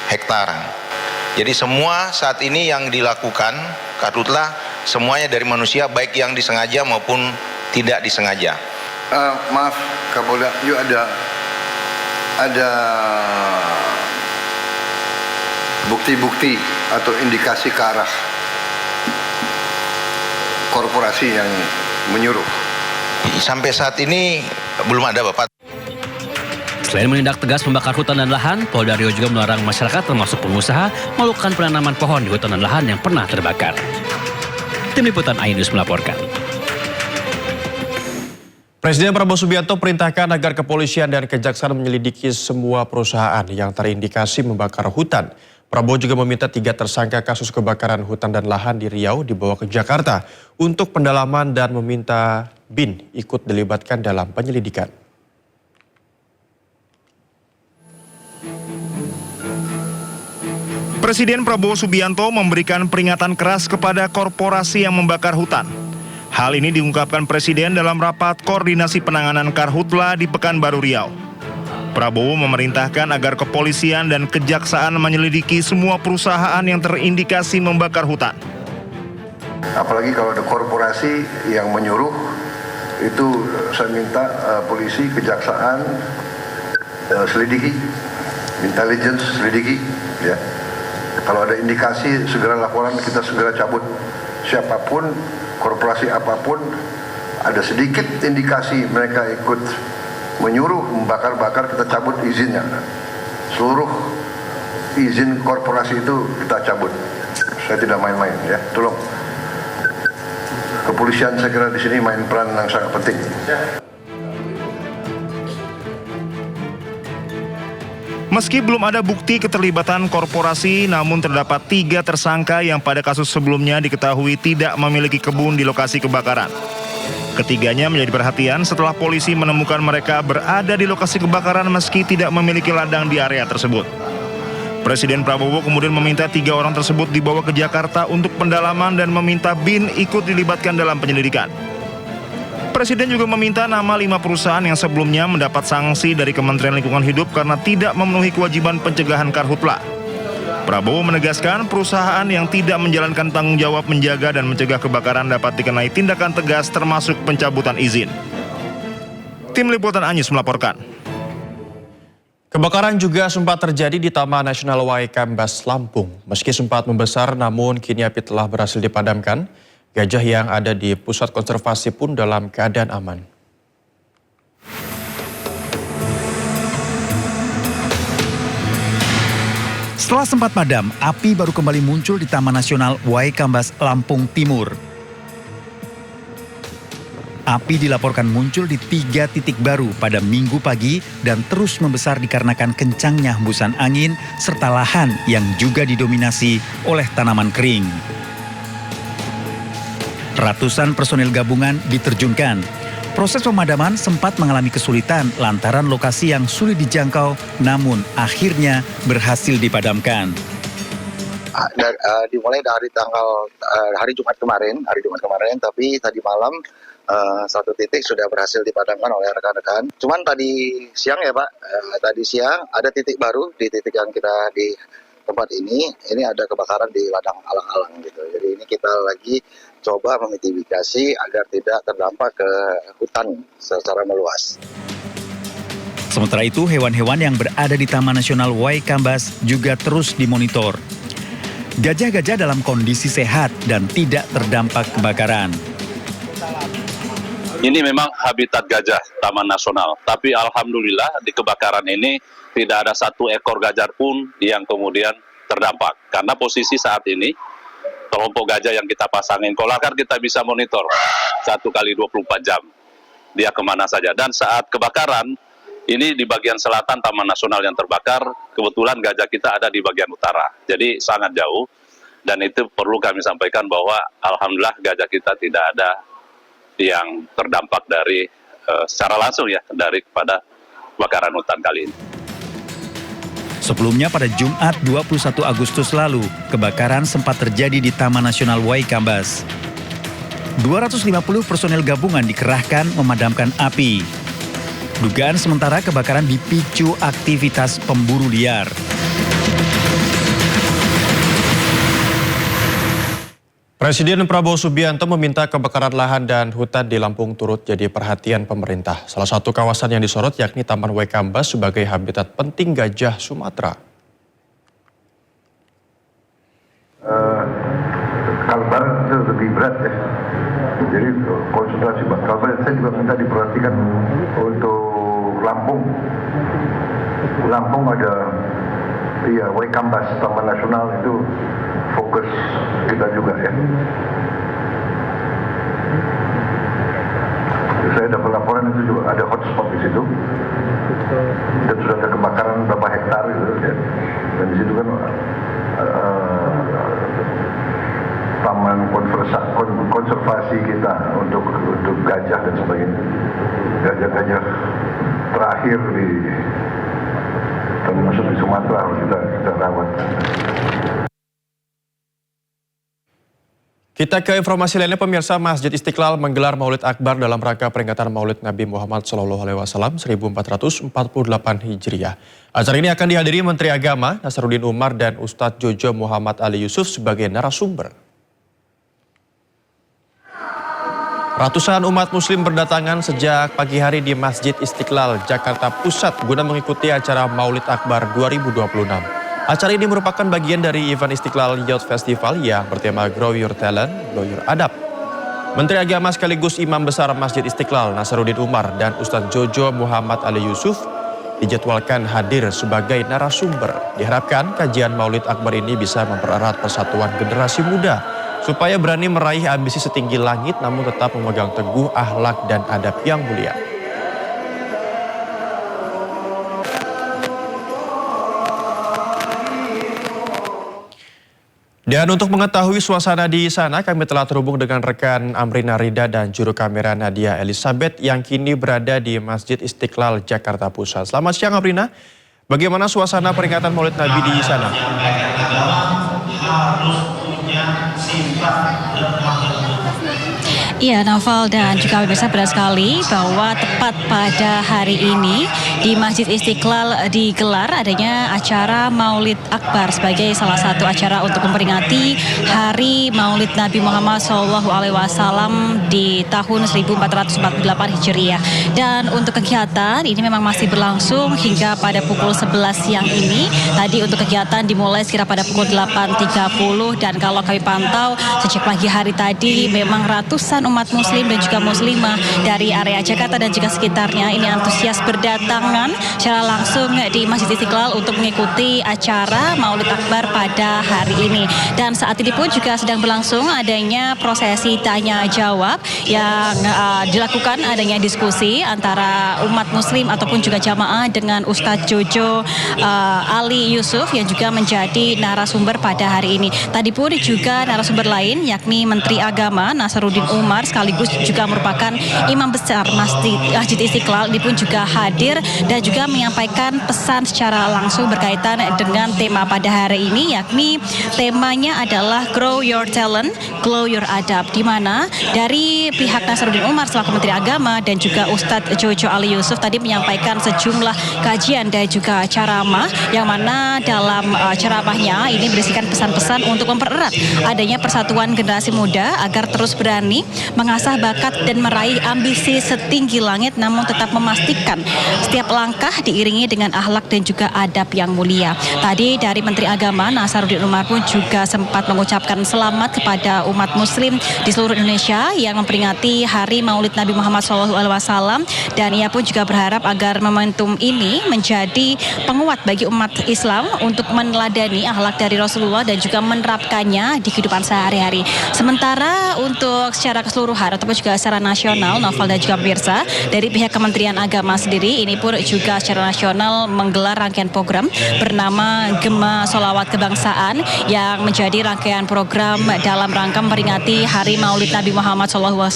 hektar. Jadi semua saat ini yang dilakukan karhutla semuanya dari manusia, baik yang disengaja maupun tidak disengaja. Maaf Kapolda, yuk ada bukti-bukti atau indikasi ke arah korporasi yang menyuruh. Sampai saat ini belum ada, Bapak. Selain menindak tegas membakar hutan dan lahan, Polda Riau juga melarang masyarakat termasuk pengusaha melakukan penanaman pohon di hutan dan lahan yang pernah terbakar. Tim Liputan iNews melaporkan. Presiden Prabowo Subianto perintahkan agar kepolisian dan kejaksaan menyelidiki semua perusahaan yang terindikasi membakar hutan. Prabowo juga meminta 3 tersangka kasus kebakaran hutan dan lahan di Riau dibawa ke Jakarta untuk pendalaman dan meminta BIN ikut dilibatkan dalam penyelidikan. Presiden Prabowo Subianto memberikan peringatan keras kepada korporasi yang membakar hutan. Hal ini diungkapkan Presiden dalam rapat koordinasi penanganan Karhutla di Pekanbaru Riau. Prabowo memerintahkan agar kepolisian dan kejaksaan menyelidiki semua perusahaan yang terindikasi membakar hutan. Apalagi kalau ada korporasi yang menyuruh, itu saya minta polisi, kejaksaan selidiki, intelligence selidiki, ya. Kalau ada indikasi segera laporan, kita segera cabut. Siapapun, korporasi apapun, ada sedikit indikasi mereka ikut menyuruh membakar-bakar, kita cabut izinnya. Seluruh izin korporasi itu kita cabut. Saya tidak main-main, ya. Tolong. Kepolisian saya kira di sini main peran yang sangat penting. Meski belum ada bukti keterlibatan korporasi, namun terdapat 3 tersangka yang pada kasus sebelumnya diketahui tidak memiliki kebun di lokasi kebakaran. Ketiganya menjadi perhatian setelah polisi menemukan mereka berada di lokasi kebakaran meski tidak memiliki ladang di area tersebut. Presiden Prabowo kemudian meminta 3 orang tersebut dibawa ke Jakarta untuk pendalaman dan meminta BIN ikut dilibatkan dalam penyelidikan. Presiden juga meminta nama 5 perusahaan yang sebelumnya mendapat sanksi dari Kementerian Lingkungan Hidup karena tidak memenuhi kewajiban pencegahan karhutla. Prabowo menegaskan perusahaan yang tidak menjalankan tanggung jawab menjaga dan mencegah kebakaran dapat dikenai tindakan tegas termasuk pencabutan izin. Tim Liputan iNews melaporkan. Kebakaran juga sempat terjadi di Taman Nasional Waikambas, Lampung. Meski sempat membesar, namun kini api telah berhasil dipadamkan. Gajah yang ada di pusat konservasi pun dalam keadaan aman. Setelah sempat padam, api baru kembali muncul di Taman Nasional Waikambas, Lampung Timur. Api dilaporkan muncul di 3 titik baru pada Minggu pagi dan terus membesar dikarenakan kencangnya hembusan angin serta lahan yang juga didominasi oleh tanaman kering. Ratusan personil gabungan diterjunkan. Proses pemadaman sempat mengalami kesulitan lantaran lokasi yang sulit dijangkau, namun akhirnya berhasil dipadamkan. Dimulai dari hari Jumat kemarin, tapi tadi malam 1 titik sudah berhasil dipadamkan oleh rekan-rekan. Cuman tadi siang ya Pak, tadi siang ada titik baru di titik yang kita di tempat ini ada kebakaran di ladang alang-alang gitu. Jadi ini kita lagi coba memitigasi agar tidak terdampak ke hutan secara meluas. Sementara itu, hewan-hewan yang berada di Taman Nasional Waikambas juga terus dimonitor. Gajah-gajah dalam kondisi sehat dan tidak terdampak kebakaran. Ini memang habitat gajah Taman Nasional, tapi alhamdulillah di kebakaran ini tidak ada 1 ekor gajah pun yang kemudian terdampak. Karena posisi saat ini kelompok gajah yang kita pasangin kolakar kita bisa monitor 1 kali 24 jam dia kemana saja. Dan saat kebakaran ini di bagian selatan Taman Nasional yang terbakar, kebetulan gajah kita ada di bagian utara, jadi sangat jauh. Dan itu perlu kami sampaikan bahwa alhamdulillah gajah kita tidak ada yang terdampak dari secara langsung ya daripada kebakaran hutan kali ini. Sebelumnya pada Jumat 21 Agustus lalu, kebakaran sempat terjadi di Taman Nasional Waikambas. 250 personel gabungan dikerahkan memadamkan api. Dugaan sementara kebakaran dipicu aktivitas pemburu liar. Presiden Prabowo Subianto meminta kebakaran lahan dan hutan di Lampung turut jadi perhatian pemerintah. Salah satu kawasan yang disorot yakni Taman Waikambas sebagai habitat penting gajah Sumatera. Kalbar itu lebih berat ya. Jadi konsentrasi, kalau saya juga minta diperhatikan untuk Lampung. Lampung ada Waikambas, Taman Nasional itu fokus kita juga ya. Saya dapat laporan itu juga ada hotspot di situ. Dan sudah ada kebakaran berapa hektar gitu ya. Dan di situ kan taman konservasi kita untuk gajah dan sebagainya. Gajah-gajah terakhir termasuk di Sumatera harus kita rawat. Kita ke informasi lainnya, pemirsa. Masjid Istiqlal menggelar Maulid Akbar dalam rangka peringatan Maulid Nabi Muhammad SAW 1448 Hijriah. Acara ini akan dihadiri Menteri Agama Nasaruddin Umar dan Ustadz Jojo Muhammad Ali Yusuf sebagai narasumber. Ratusan umat muslim berdatangan sejak pagi hari di Masjid Istiqlal, Jakarta Pusat guna mengikuti acara Maulid Akbar 2026. Acara ini merupakan bagian dari event Istiqlal Youth Festival yang bertema Grow Your Talent, Grow Your Adab. Menteri Agama sekaligus Imam Besar Masjid Istiqlal Nasaruddin Umar dan Ustadz Jojo Muhammad Ali Yusuf dijadwalkan hadir sebagai narasumber. Diharapkan kajian Maulid Akbar ini bisa mempererat persatuan generasi muda supaya berani meraih ambisi setinggi langit namun tetap memegang teguh akhlak dan adab yang mulia. Dan untuk mengetahui suasana di sana, kami telah terhubung dengan rekan Amrina Rida dan juru kamera Nadia Elizabeth yang kini berada di Masjid Istiqlal, Jakarta Pusat. Selamat siang Amrina, bagaimana suasana peringatan Maulid Nabi di sana? Iya, Naufal dan juga pemirsa, benar sekali bahwa tepat pada hari ini di Masjid Istiqlal digelar adanya acara Maulid Akbar sebagai salah satu acara untuk memperingati Hari Maulid Nabi Muhammad SAW di tahun 1448 Hijriah. Dan untuk kegiatan ini memang masih berlangsung hingga pada pukul 11 siang ini. Tadi untuk kegiatan dimulai sekira pada pukul 8.30 dan kalau kami pantau sejak pagi hari tadi memang ratusan umat muslim dan juga muslimah dari area Jakarta dan juga sekitarnya ini antusias berdatangan secara langsung di Masjid Istiqlal untuk mengikuti acara Maulid Akbar pada hari ini. Dan saat ini pun juga sedang berlangsung adanya prosesi tanya jawab yang dilakukan, adanya diskusi antara umat muslim ataupun juga jamaah dengan Ustadz Jojo Ali Yusuf yang juga menjadi narasumber pada hari ini. Tadi pun juga narasumber lain yakni Menteri Agama Nasaruddin Umar sekaligus juga merupakan Imam Besar Masjid Istiqlal ini pun juga hadir dan juga menyampaikan pesan secara langsung berkaitan dengan tema pada hari ini, yakni temanya adalah Grow Your Talent, Grow Your Adab, di mana dari pihak Nasaruddin Umar selaku Menteri Agama dan juga Ustadz Jojo Ali Yusuf tadi menyampaikan sejumlah kajian dan juga ceramah yang mana dalam ceramahnya ini berisikan pesan-pesan untuk mempererat adanya persatuan generasi muda agar terus berani mengasah bakat dan meraih ambisi setinggi langit namun tetap memastikan setiap langkah diiringi dengan akhlak dan juga adab yang mulia. Tadi dari Menteri Agama Nasaruddin Umar pun juga sempat mengucapkan selamat kepada umat muslim di seluruh Indonesia yang memperingati Hari Maulid Nabi Muhammad SAW dan ia pun juga berharap agar momentum ini menjadi penguat bagi umat Islam untuk meneladani akhlak dari Rasulullah dan juga menerapkannya di kehidupan sehari-hari. Sementara untuk secara keseluruhan ataupun juga secara nasional, Novel dan juga pemirsa, dari pihak Kementerian Agama sendiri ini pun juga secara nasional menggelar rangkaian program bernama Gema Sholawat Kebangsaan yang menjadi rangkaian program dalam rangka memperingati Hari Maulid Nabi Muhammad SAW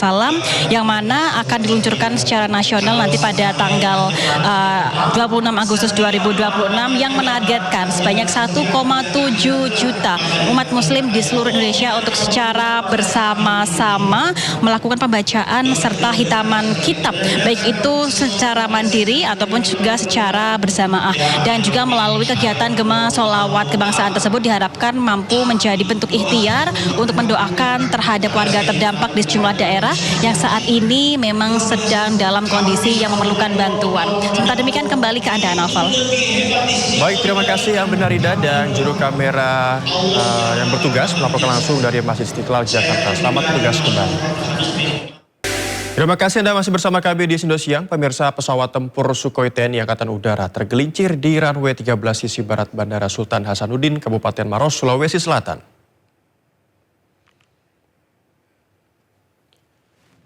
yang mana akan diluncurkan secara nasional nanti pada tanggal 26 Agustus 2026 yang menargetkan sebanyak 1,7 juta umat muslim di seluruh Indonesia untuk secara bersama-sama melakukan pembacaan serta hitaman kitab, baik itu secara mandiri ataupun juga secara berjamaah. Dan juga melalui kegiatan Gema Sholawat Kebangsaan tersebut diharapkan mampu menjadi bentuk ikhtiar untuk mendoakan terhadap warga terdampak di sejumlah daerah yang saat ini memang sedang dalam kondisi yang memerlukan bantuan. Sementara demikian kembali ke Anda, Novel. Baik, terima kasih Amrina Rida dan juru kamera yang bertugas melaporkan langsung dari Masjid Istiqlal, Jakarta. Selamat bertugas kembali. Terima kasih Anda masih bersama kami di Sindo Siang. Pemirsa, pesawat tempur Sukhoi TNI Angkatan Udara tergelincir di runway 13 sisi barat Bandara Sultan Hasanuddin, Kabupaten Maros, Sulawesi Selatan.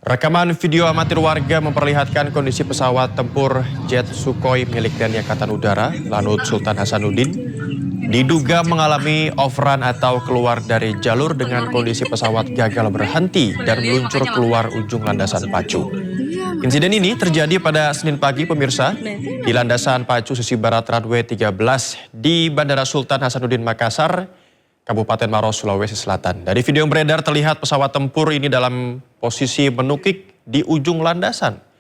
Rekaman video amatir warga memperlihatkan kondisi pesawat tempur jet Sukhoi milik TNI Angkatan Udara, Lanut Sultan Hasanuddin, diduga mengalami off-run atau keluar dari jalur dengan kondisi pesawat gagal berhenti dan meluncur keluar ujung landasan pacu. Insiden ini terjadi pada Senin pagi, pemirsa, di landasan pacu sisi barat runway 13 di Bandara Sultan Hasanuddin Makassar, Kabupaten Maros, Sulawesi Selatan. Dari video yang beredar terlihat pesawat tempur ini dalam posisi menukik di ujung landasan.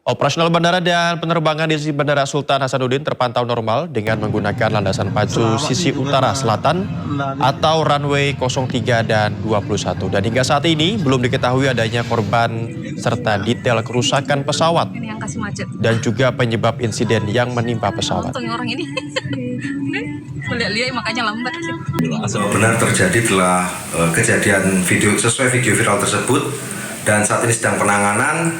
Operasional bandara dan penerbangan di Bandara Sultan Hasanuddin terpantau normal dengan menggunakan landasan pacu sisi utara selatan atau runway 03 dan 21. Dan hingga saat ini belum diketahui adanya korban serta detail kerusakan pesawat dan juga penyebab insiden yang menimpa pesawat. Benar terjadi telah kejadian sesuai video viral tersebut dan saat ini sedang penanganan.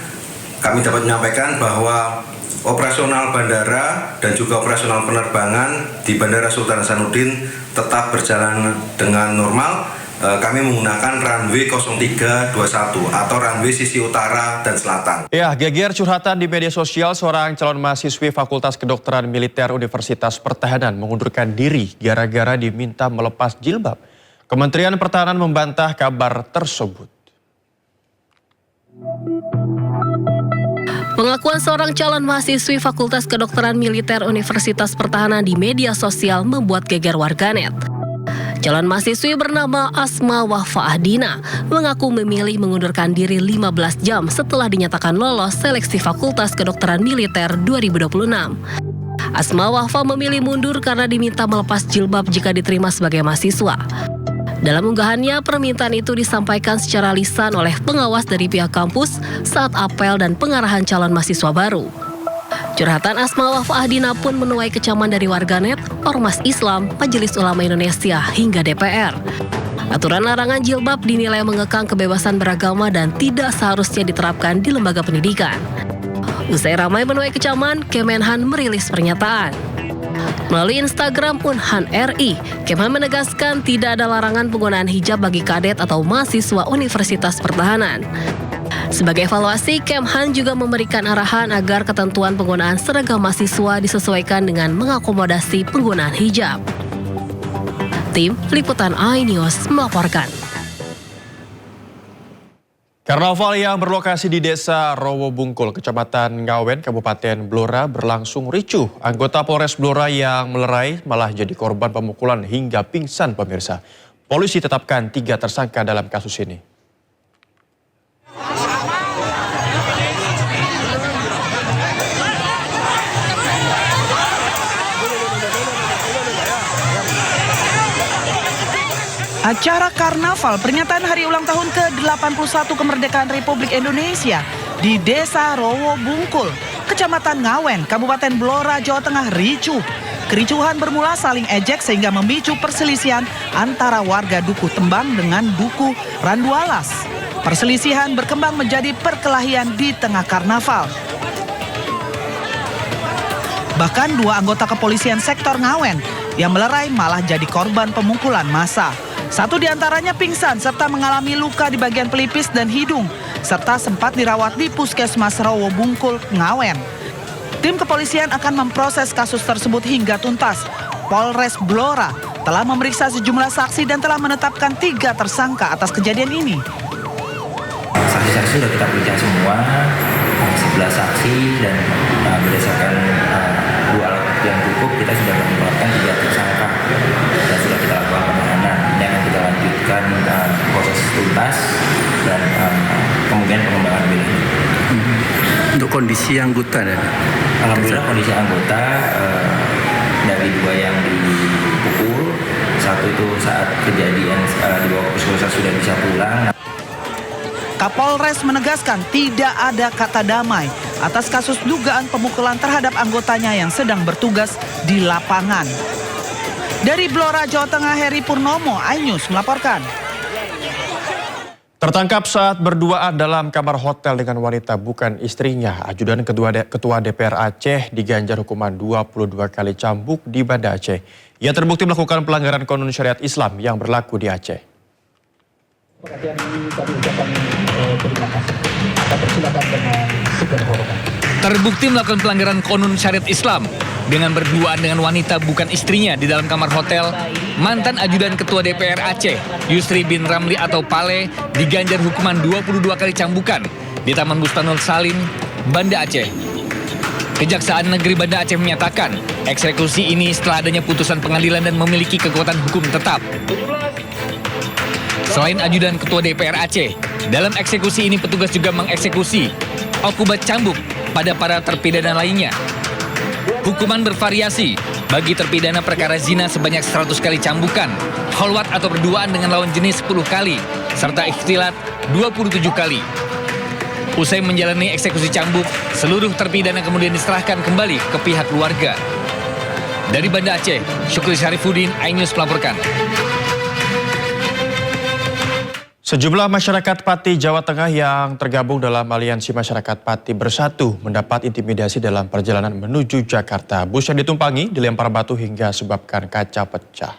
Kami dapat menyampaikan bahwa operasional bandara dan juga operasional penerbangan di Bandara Sultan Hasanuddin tetap berjalan dengan normal. Kami menggunakan runway 0321 atau runway sisi utara dan selatan. Ya, geger curhatan di media sosial seorang calon mahasiswi Fakultas Kedokteran Militer Universitas Pertahanan mengundurkan diri gara-gara diminta melepas jilbab. Kementerian Pertahanan membantah kabar tersebut. Pengakuan seorang calon mahasiswi Fakultas Kedokteran Militer Universitas Pertahanan di media sosial membuat geger warganet. Calon mahasiswi bernama Asma Wahfa Ahdina mengaku memilih mengundurkan diri 15 jam setelah dinyatakan lolos seleksi Fakultas Kedokteran Militer 2026. Asma Wahfa memilih mundur karena diminta melepas jilbab jika diterima sebagai mahasiswa. Dalam unggahannya, permintaan itu disampaikan secara lisan oleh pengawas dari pihak kampus saat apel dan pengarahan calon mahasiswa baru. Curhatan Asma Wahfa Ahdina pun menuai kecaman dari warganet, Ormas Islam, Majelis Ulama Indonesia, hingga DPR. Aturan larangan jilbab dinilai mengekang kebebasan beragama dan tidak seharusnya diterapkan di lembaga pendidikan. Usai ramai menuai kecaman, Kemenhan merilis pernyataan. Melalui Instagram Unhan RI, Kemhan menegaskan tidak ada larangan penggunaan hijab bagi kadet atau mahasiswa Universitas Pertahanan. Sebagai evaluasi, Kemhan juga memberikan arahan agar ketentuan penggunaan seragam mahasiswa disesuaikan dengan mengakomodasi penggunaan hijab. Tim Liputan iNews melaporkan. Karnaval yang berlokasi di Desa Rowo Bungkul, Kecamatan Ngawen, Kabupaten Blora berlangsung ricuh. Anggota Polres Blora yang melerai malah jadi korban pemukulan hingga pingsan, pemirsa. Polisi tetapkan 3 tersangka dalam kasus ini. Acara karnaval peringatan hari ulang tahun ke-81 kemerdekaan Republik Indonesia di Desa Rowo Bungkul, Kecamatan Ngawen, Kabupaten Blora, Jawa Tengah ricuh. Kericuhan bermula saling ejek sehingga memicu perselisihan antara warga Dukuh Tembang dengan Dukuh Randualas. Perselisihan berkembang menjadi perkelahian di tengah karnaval. Bahkan 2 anggota kepolisian sektor Ngawen yang melerai malah jadi korban pemukulan massa. 1 diantaranya pingsan serta mengalami luka di bagian pelipis dan hidung, serta sempat dirawat di Puskesmas Rowo Bungkul, Ngawen. Tim kepolisian akan memproses kasus tersebut hingga tuntas. Polres Blora telah memeriksa sejumlah saksi dan telah menetapkan 3 tersangka atas kejadian ini. Saksi-saksi sudah kita periksa semua, 11 saksi, dan berdasarkan 2 alat bukti yang cukup, kita sudah menetapkan 3 tersangka dan sudah kita lakukan penahanan. Ini akan kita lanjutkan proses tuntas dan kemudian pengembangan lebih lanjut. Untuk kondisi anggota dan alhamdulillah kondisi anggota dari 2 yang dipukul, 1 itu saat kejadian dibawa ke puskesmas sudah bisa pulang. Kapolres menegaskan tidak ada kata damai atas kasus dugaan pemukulan terhadap anggotanya yang sedang bertugas di lapangan. Dari Blora, Jawa Tengah, Heri Purnomo, iNews melaporkan. Tertangkap saat berduaan dalam kamar hotel dengan wanita bukan istrinya, ajudan Ketua DPR Aceh diganjar hukuman 22 kali cambuk di Banda Aceh. Ia terbukti melakukan pelanggaran konun syariat Islam yang berlaku di Aceh. Terbukti melakukan pelanggaran konun syariat Islam dengan berduaan dengan wanita bukan istrinya di dalam kamar hotel, mantan ajudan Ketua DPR Aceh, Yusri bin Ramli atau Pale, diganjar hukuman 22 kali cambukan di Taman Bustanul Salim, Banda Aceh. Kejaksaan Negeri Banda Aceh menyatakan eksekusi ini setelah adanya putusan pengadilan dan memiliki kekuatan hukum tetap. Selain ajudan Ketua DPR Aceh, dalam eksekusi ini petugas juga mengeksekusi okubat cambuk pada para terpidana lainnya. Hukuman bervariasi, bagi terpidana perkara zina sebanyak 100 kali cambukan, kholwat atau berduaan dengan lawan jenis 10 kali, serta ikhtilat 27 kali. Usai menjalani eksekusi cambuk, seluruh terpidana kemudian diserahkan kembali ke pihak keluarga. Dari Banda Aceh, Syukri Syarifuddin, iNews melaporkan. Sejumlah masyarakat Pati, Jawa Tengah yang tergabung dalam Aliansi Masyarakat Pati Bersatu mendapat intimidasi dalam perjalanan menuju Jakarta. Bus yang ditumpangi dilempar batu hingga sebabkan kaca pecah.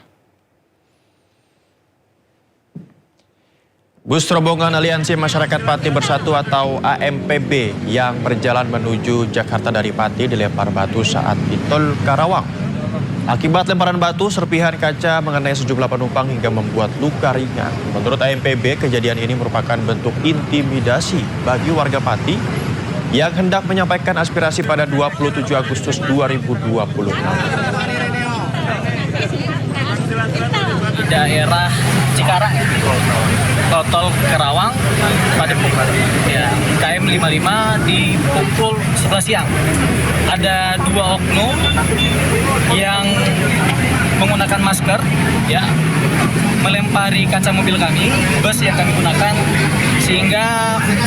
Bus rombongan Aliansi Masyarakat Pati Bersatu atau AMPB yang berjalan menuju Jakarta dari Pati dilempar batu saat di Tol Karawang. Akibat lemparan batu, serpihan kaca mengenai sejumlah penumpang hingga membuat luka ringan. Menurut AMPB, kejadian ini merupakan bentuk intimidasi bagi warga Pati yang hendak menyampaikan aspirasi pada 27 Agustus 2026. Di daerah Cikarang, Tol Karawang, pada ya, KM 55 di pukul 11 siang. Ada 2 oknum yang menggunakan masker, ya, melempari kaca mobil kami, bus yang kami gunakan, sehingga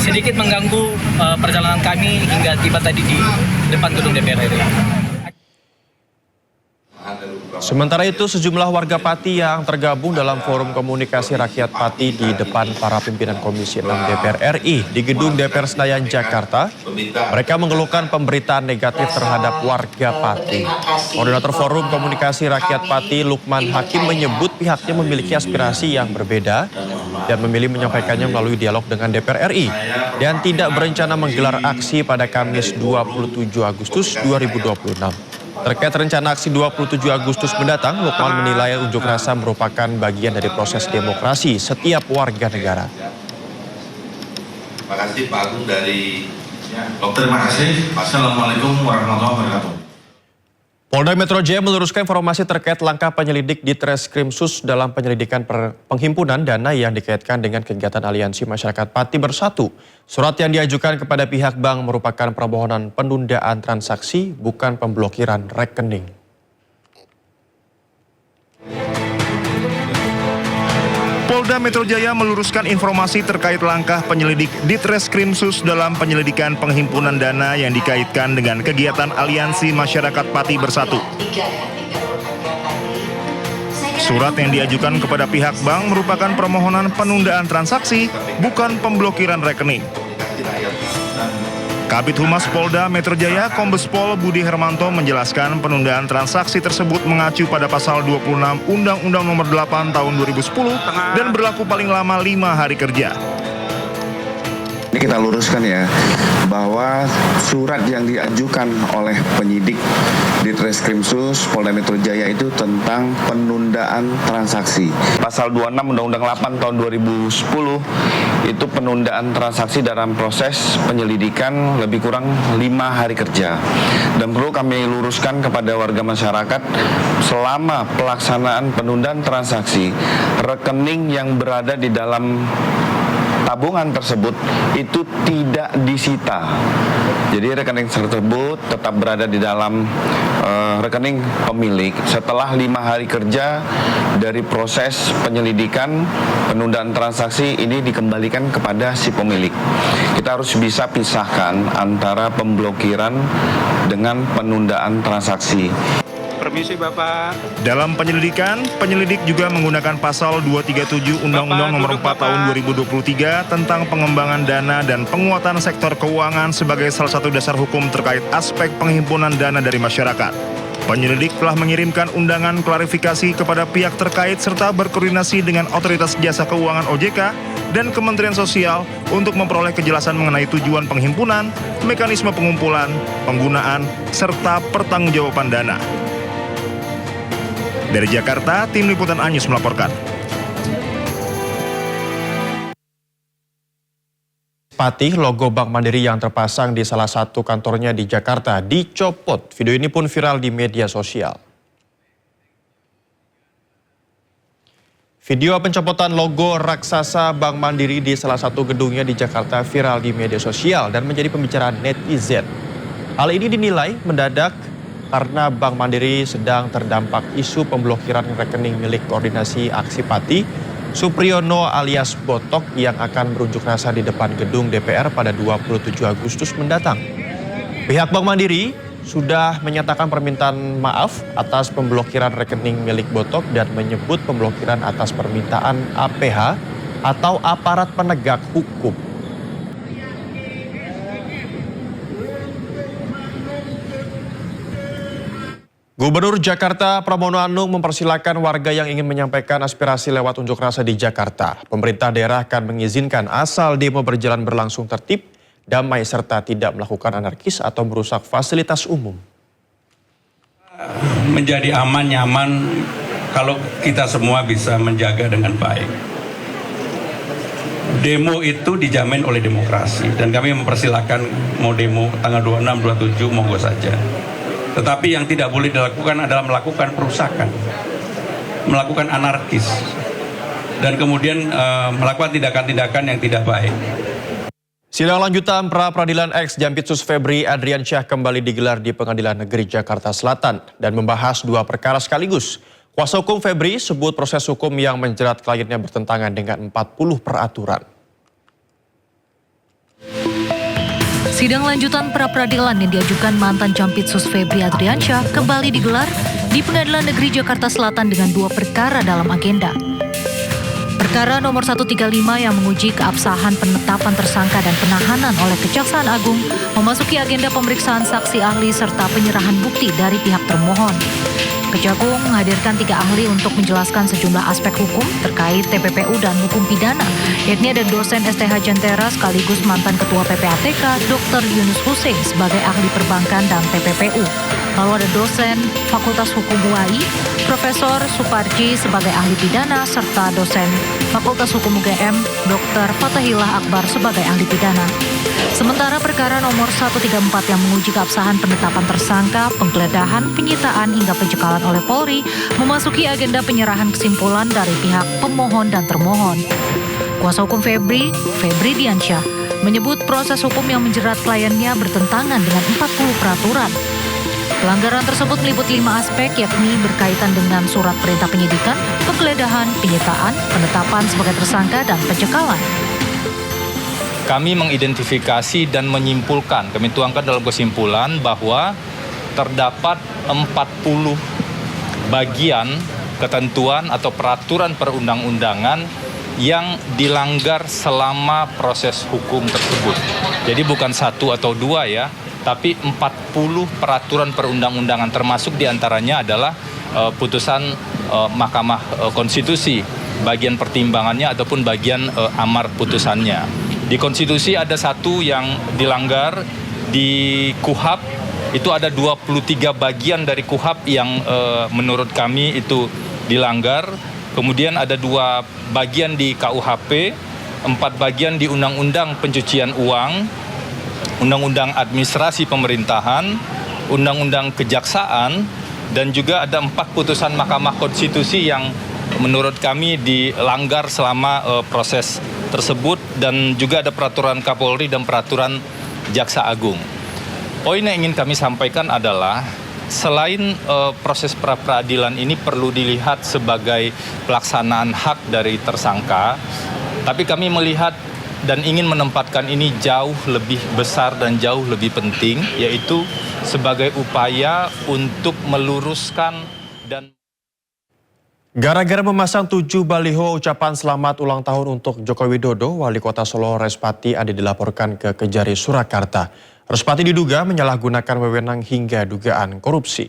sedikit mengganggu perjalanan kami hingga tiba tadi di depan gedung DPR RI. Sementara itu, sejumlah warga Pati yang tergabung dalam Forum Komunikasi Rakyat Pati di depan para pimpinan Komisi 6 DPR RI di Gedung DPR Senayan, Jakarta, mereka mengeluhkan pemberitaan negatif terhadap warga Pati. Koordinator Forum Komunikasi Rakyat Pati, Lukman Hakim, menyebut pihaknya memiliki aspirasi yang berbeda dan memilih menyampaikannya melalui dialog dengan DPR RI dan tidak berencana menggelar aksi pada Kamis 27 Agustus 2026. Terkait rencana aksi 27 Agustus mendatang, Lukman menilai unjuk rasa merupakan bagian dari proses demokrasi setiap warga negara. Terima kasih Pak Agung dari Dokter. Terima kasih. Assalamualaikum warahmatullahi wabarakatuh. Polda Metro Jaya meluruskan informasi terkait langkah penyelidik di Treskrimsus dalam penyelidikan penghimpunan dana yang dikaitkan dengan kegiatan Aliansi Masyarakat Pati Bersatu. Surat yang diajukan kepada pihak bank merupakan permohonan penundaan transaksi, bukan pemblokiran rekening. Polda Metro Jaya meluruskan informasi terkait langkah penyelidik di Treskrimsus dalam penyelidikan penghimpunan dana yang dikaitkan dengan kegiatan Aliansi Masyarakat Pati Bersatu. Surat yang diajukan kepada pihak bank merupakan permohonan penundaan transaksi, bukan pemblokiran rekening. Kabid Humas Polda Metro Jaya, Kombes Pol Budi Hermanto menjelaskan penundaan transaksi tersebut mengacu pada pasal 26 Undang-Undang Nomor 8 Tahun 2010 dan berlaku paling lama 5 hari kerja. Ini kita luruskan ya, bahwa surat yang diajukan oleh penyidik di Treskrimsus Polda Metro Jaya itu tentang penundaan transaksi. Pasal 26 Undang-Undang 8 tahun 2010 itu penundaan transaksi dalam proses penyelidikan lebih kurang 5 hari kerja. Dan perlu kami luruskan kepada warga masyarakat, selama pelaksanaan penundaan transaksi, rekening yang berada di dalam tabungan tersebut itu tidak disita. Jadi rekening tersebut tetap berada di dalam rekening pemilik. Setelah 5 hari kerja dari proses penyelidikan penundaan transaksi ini dikembalikan kepada si pemilik. Kita harus bisa pisahkan antara pemblokiran dengan penundaan transaksi. Permisi Bapak. Dalam penyelidikan, penyelidik juga menggunakan pasal 237 Undang-Undang Nomor 4 Tahun 2023 tentang pengembangan dana dan penguatan sektor keuangan sebagai salah satu dasar hukum terkait aspek penghimpunan dana dari masyarakat. Penyelidik telah mengirimkan undangan klarifikasi kepada pihak terkait serta berkoordinasi dengan Otoritas Jasa Keuangan OJK dan Kementerian Sosial untuk memperoleh kejelasan mengenai tujuan penghimpunan, mekanisme pengumpulan, penggunaan, serta pertanggungjawaban dana. Dari Jakarta, Tim Liputan Anyus melaporkan. Patih, logo Bank Mandiri yang terpasang di salah satu kantornya di Jakarta dicopot. Video ini pun viral di media sosial. Video pencopotan logo raksasa Bank Mandiri di salah satu gedungnya di Jakarta viral di media sosial dan menjadi pembicaraan netizen. Hal ini dinilai mendadak karena Bank Mandiri sedang terdampak isu pemblokiran rekening milik Koordinasi Aksi Patih, Supriyono alias Botok yang akan berunjuk rasa di depan gedung DPR pada 27 Agustus mendatang. Pihak Bank Mandiri sudah menyatakan permintaan maaf atas pemblokiran rekening milik Botok dan menyebut pemblokiran atas permintaan APH atau aparat penegak hukum. Gubernur Jakarta Pramono Anung mempersilahkan warga yang ingin menyampaikan aspirasi lewat unjuk rasa di Jakarta. Pemerintah daerah akan mengizinkan asal demo berjalan berlangsung tertib, damai serta tidak melakukan anarkis atau merusak fasilitas umum. Menjadi aman, nyaman kalau kita semua bisa menjaga dengan baik. Demo itu dijamin oleh demokrasi dan kami mempersilahkan mau demo tanggal 26, 27 monggo saja. Tetapi yang tidak boleh dilakukan adalah melakukan perusakan, melakukan anarkis, dan kemudian melakukan tindakan-tindakan yang tidak baik. Sidang lanjutan pra-peradilan ex Jampitsus Febri Adriansyah kembali digelar di Pengadilan Negeri Jakarta Selatan dan membahas 2 perkara sekaligus. Kuasa hukum Febri sebut proses hukum yang menjerat kliennya bertentangan dengan 40 peraturan. Sidang lanjutan pra-peradilan yang diajukan mantan Jampitsus Febri Adriansyah kembali digelar di Pengadilan Negeri Jakarta Selatan dengan 2 perkara dalam agenda. Perkara nomor 135 yang menguji keabsahan penetapan tersangka dan penahanan oleh Kejaksaan Agung memasuki agenda pemeriksaan saksi ahli serta penyerahan bukti dari pihak termohon. Kejagung menghadirkan 3 ahli untuk menjelaskan sejumlah aspek hukum terkait TPPU dan hukum pidana, yakni ada dosen STH Jentera sekaligus mantan Ketua PPATK Dr. Yunus Hussein sebagai ahli perbankan dan TPPU. Lalu ada dosen Fakultas Hukum UAI, Profesor Suparji sebagai ahli pidana, serta dosen Fakultas Hukum UGM Dr. Fatahillah Akbar sebagai ahli pidana. Sementara perkara nomor 134 yang menguji keabsahan penetapan tersangka, penggeledahan, penyitaan hingga pencekalan oleh Polri memasuki agenda penyerahan kesimpulan dari pihak pemohon dan termohon. Kuasa hukum Febri Diansyah, menyebut proses hukum yang menjerat kliennya bertentangan dengan 40 peraturan. Pelanggaran tersebut meliputi 5 aspek, yakni berkaitan dengan surat perintah penyidikan, penggeledahan, penyitaan, penetapan sebagai tersangka, dan pencekalan. Kami mengidentifikasi dan menyimpulkan, kami tuangkan dalam kesimpulan bahwa terdapat 40 bagian ketentuan atau peraturan perundang-undangan yang dilanggar selama proses hukum tersebut. Jadi bukan 1 atau 2 ya, tapi 40 peraturan perundang-undangan, termasuk diantaranya adalah putusan Mahkamah Konstitusi, bagian pertimbangannya ataupun bagian amar putusannya. Di konstitusi ada 1 yang dilanggar, di KUHAP itu ada 23 bagian dari KUHAP yang menurut kami itu dilanggar. Kemudian ada 2 bagian di KUHP, 4 bagian di Undang-Undang Pencucian Uang, Undang-Undang Administrasi Pemerintahan, Undang-Undang Kejaksaan, dan juga ada 4 putusan Mahkamah Konstitusi yang menurut kami dilanggar selama proses tersebut, dan juga ada peraturan Kapolri dan peraturan Jaksa Agung. Poin yang ingin kami sampaikan adalah selain proses pra-peradilan ini perlu dilihat sebagai pelaksanaan hak dari tersangka, tapi kami melihat dan ingin menempatkan ini jauh lebih besar dan jauh lebih penting, yaitu sebagai upaya untuk meluruskan dan... Gara-gara memasang 7 baliho ucapan selamat ulang tahun untuk Joko Widodo, Wali Kota Solo Respati Adi dilaporkan ke Kejari Surakarta. Respati diduga menyalahgunakan wewenang hingga dugaan korupsi.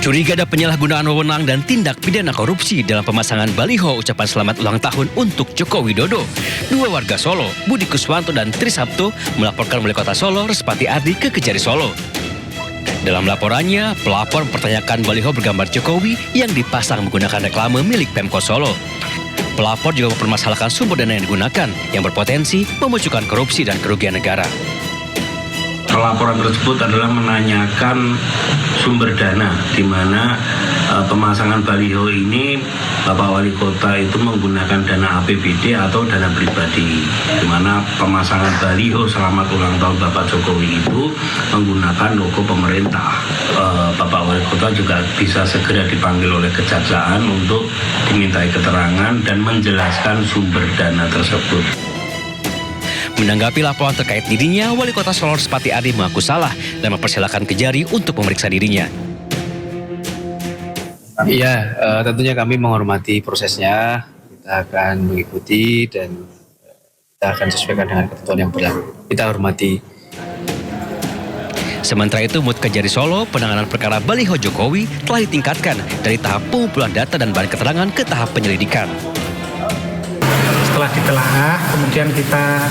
Curiga ada penyalahgunaan wewenang dan tindak pidana korupsi dalam pemasangan baliho ucapan selamat ulang tahun untuk Joko Widodo. 2 warga Solo, Budi Kuswanto dan Trisabto, melaporkan Wali Kota Solo Respati Adi ke Kejari Solo. Dalam laporannya, pelapor mempertanyakan baliho bergambar Jokowi yang dipasang menggunakan reklame milik Pemkot Solo. Pelapor juga mempermasalahkan sumber dana yang digunakan yang berpotensi memunculkan korupsi dan kerugian negara. Laporan tersebut adalah menanyakan sumber dana, di mana pemasangan baliho ini Bapak Wali Kota itu menggunakan dana APBD atau dana pribadi, di mana pemasangan baliho selamat ulang tahun Bapak Jokowi itu menggunakan logo pemerintah. Bapak Wali Kota juga bisa segera dipanggil oleh Kejaksaan untuk dimintai keterangan dan menjelaskan sumber dana tersebut. Menanggapi laporan terkait dirinya, Wali Kota Solo Respati Adi mengaku salah dan mempersilahkan Kejari untuk memeriksa dirinya. Iya, tentunya kami menghormati prosesnya. Kita akan mengikuti dan kita akan sesuaikan dengan ketentuan yang berlaku. Kita hormati. Sementara itu, Mut Kejari Solo, penanganan perkara baliho Jokowi telah ditingkatkan dari tahap pengumpulan data dan bahan keterangan ke tahap penyelidikan. Setelah ditelaah, kemudian kita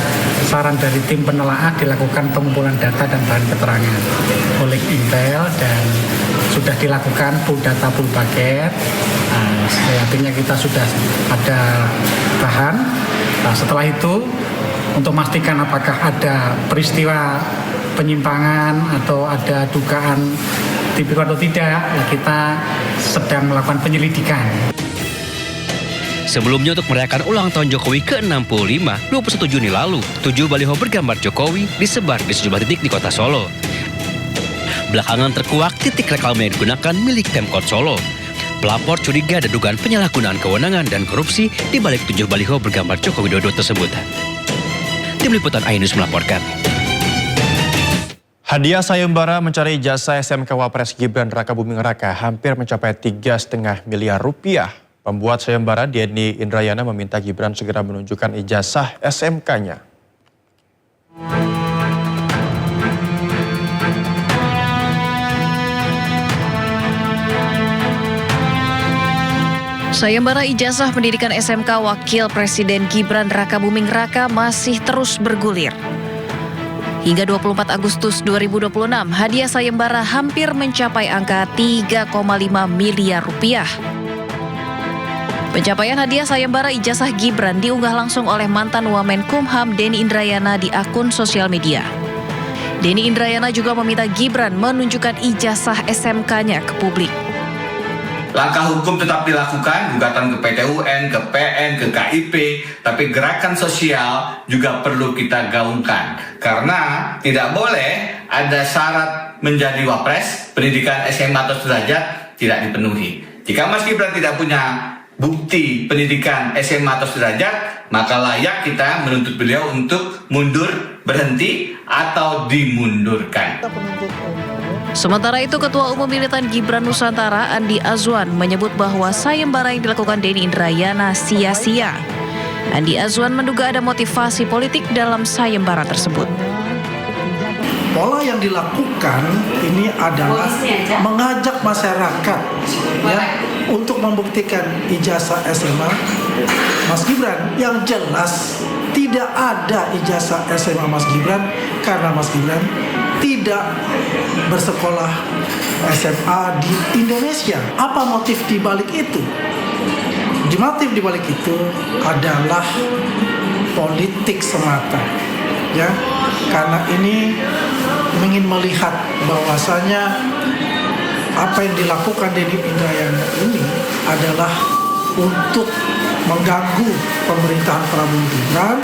saran dari tim penelaah dilakukan pengumpulan data dan bahan keterangan oleh Intel dan sudah dilakukan full data full paket. Artinya kita sudah ada bahan. Setelah itu untuk memastikan apakah ada peristiwa penyimpangan atau ada dugaan tipikor atau tidak, kita sedang melakukan penyelidikan. Sebelumnya untuk merayakan ulang tahun Jokowi ke-65, 21 Juni lalu, 7 baliho bergambar Jokowi disebar di sejumlah titik di kota Solo. Belakangan terkuak titik reklame yang digunakan milik Pemkot Solo. Pelapor curiga ada dugaan penyalahgunaan kewenangan dan korupsi di balik 7 baliho bergambar Joko Widodo tersebut. Tim Liputan iNews melaporkan. Hadiah sayembara mencari ijazah SMK Wapres Gibran Rakabuming Raka hampir mencapai 3,5 miliar rupiah. Pembuat sayembara Denny Indrayana meminta Gibran segera menunjukkan ijazah SMK-nya. Sayembara ijazah pendidikan SMK Wakil Presiden Gibran Rakabuming Raka masih terus bergulir. Hingga 24 Agustus 2026, hadiah sayembara hampir mencapai angka 3,5 miliar rupiah. Pencapaian hadiah sayembara ijazah Gibran diunggah langsung oleh mantan Wamenkumham Denny Indrayana di akun sosial media. Denny Indrayana juga meminta Gibran menunjukkan ijazah SMK-nya ke publik. Langkah hukum tetap dilakukan, gugatan ke PT UN, ke PN, ke KIP, tapi gerakan sosial juga perlu kita gaungkan. Karena tidak boleh ada syarat menjadi wapres, pendidikan SMA atau sederajat tidak dipenuhi. Jika Mas Gibran tidak punya bukti pendidikan SMA atau sederajat, maka layak kita menuntut beliau untuk mundur, berhenti, atau dimundurkan. Sementara itu, Ketua Umum Militan Gibran Nusantara Andi Azwan menyebut bahwa sayembara yang dilakukan Denny Indrayana sia-sia. Andi Azwan menduga ada motivasi politik dalam sayembara tersebut. Pola yang dilakukan ini adalah mengajak masyarakat ya untuk membuktikan ijazah SMA Mas Gibran. Yang jelas tidak ada ijazah SMA Mas Gibran karena Mas Gibran tidak bersekolah SMA di Indonesia. Apa motif di balik itu? Motif di balik itu adalah politik semata. Ya, karena ini ingin melihat bahwasanya apa yang dilakukan Denny Indrayana ini adalah untuk mengganggu pemerintahan Prabowo Gibran.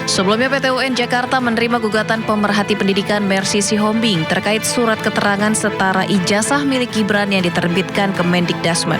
Sebelumnya PT UN Jakarta menerima gugatan pemerhati pendidikan Mercy Sihombing terkait surat keterangan setara ijazah milik Gibran yang diterbitkan Kemendikdasmen.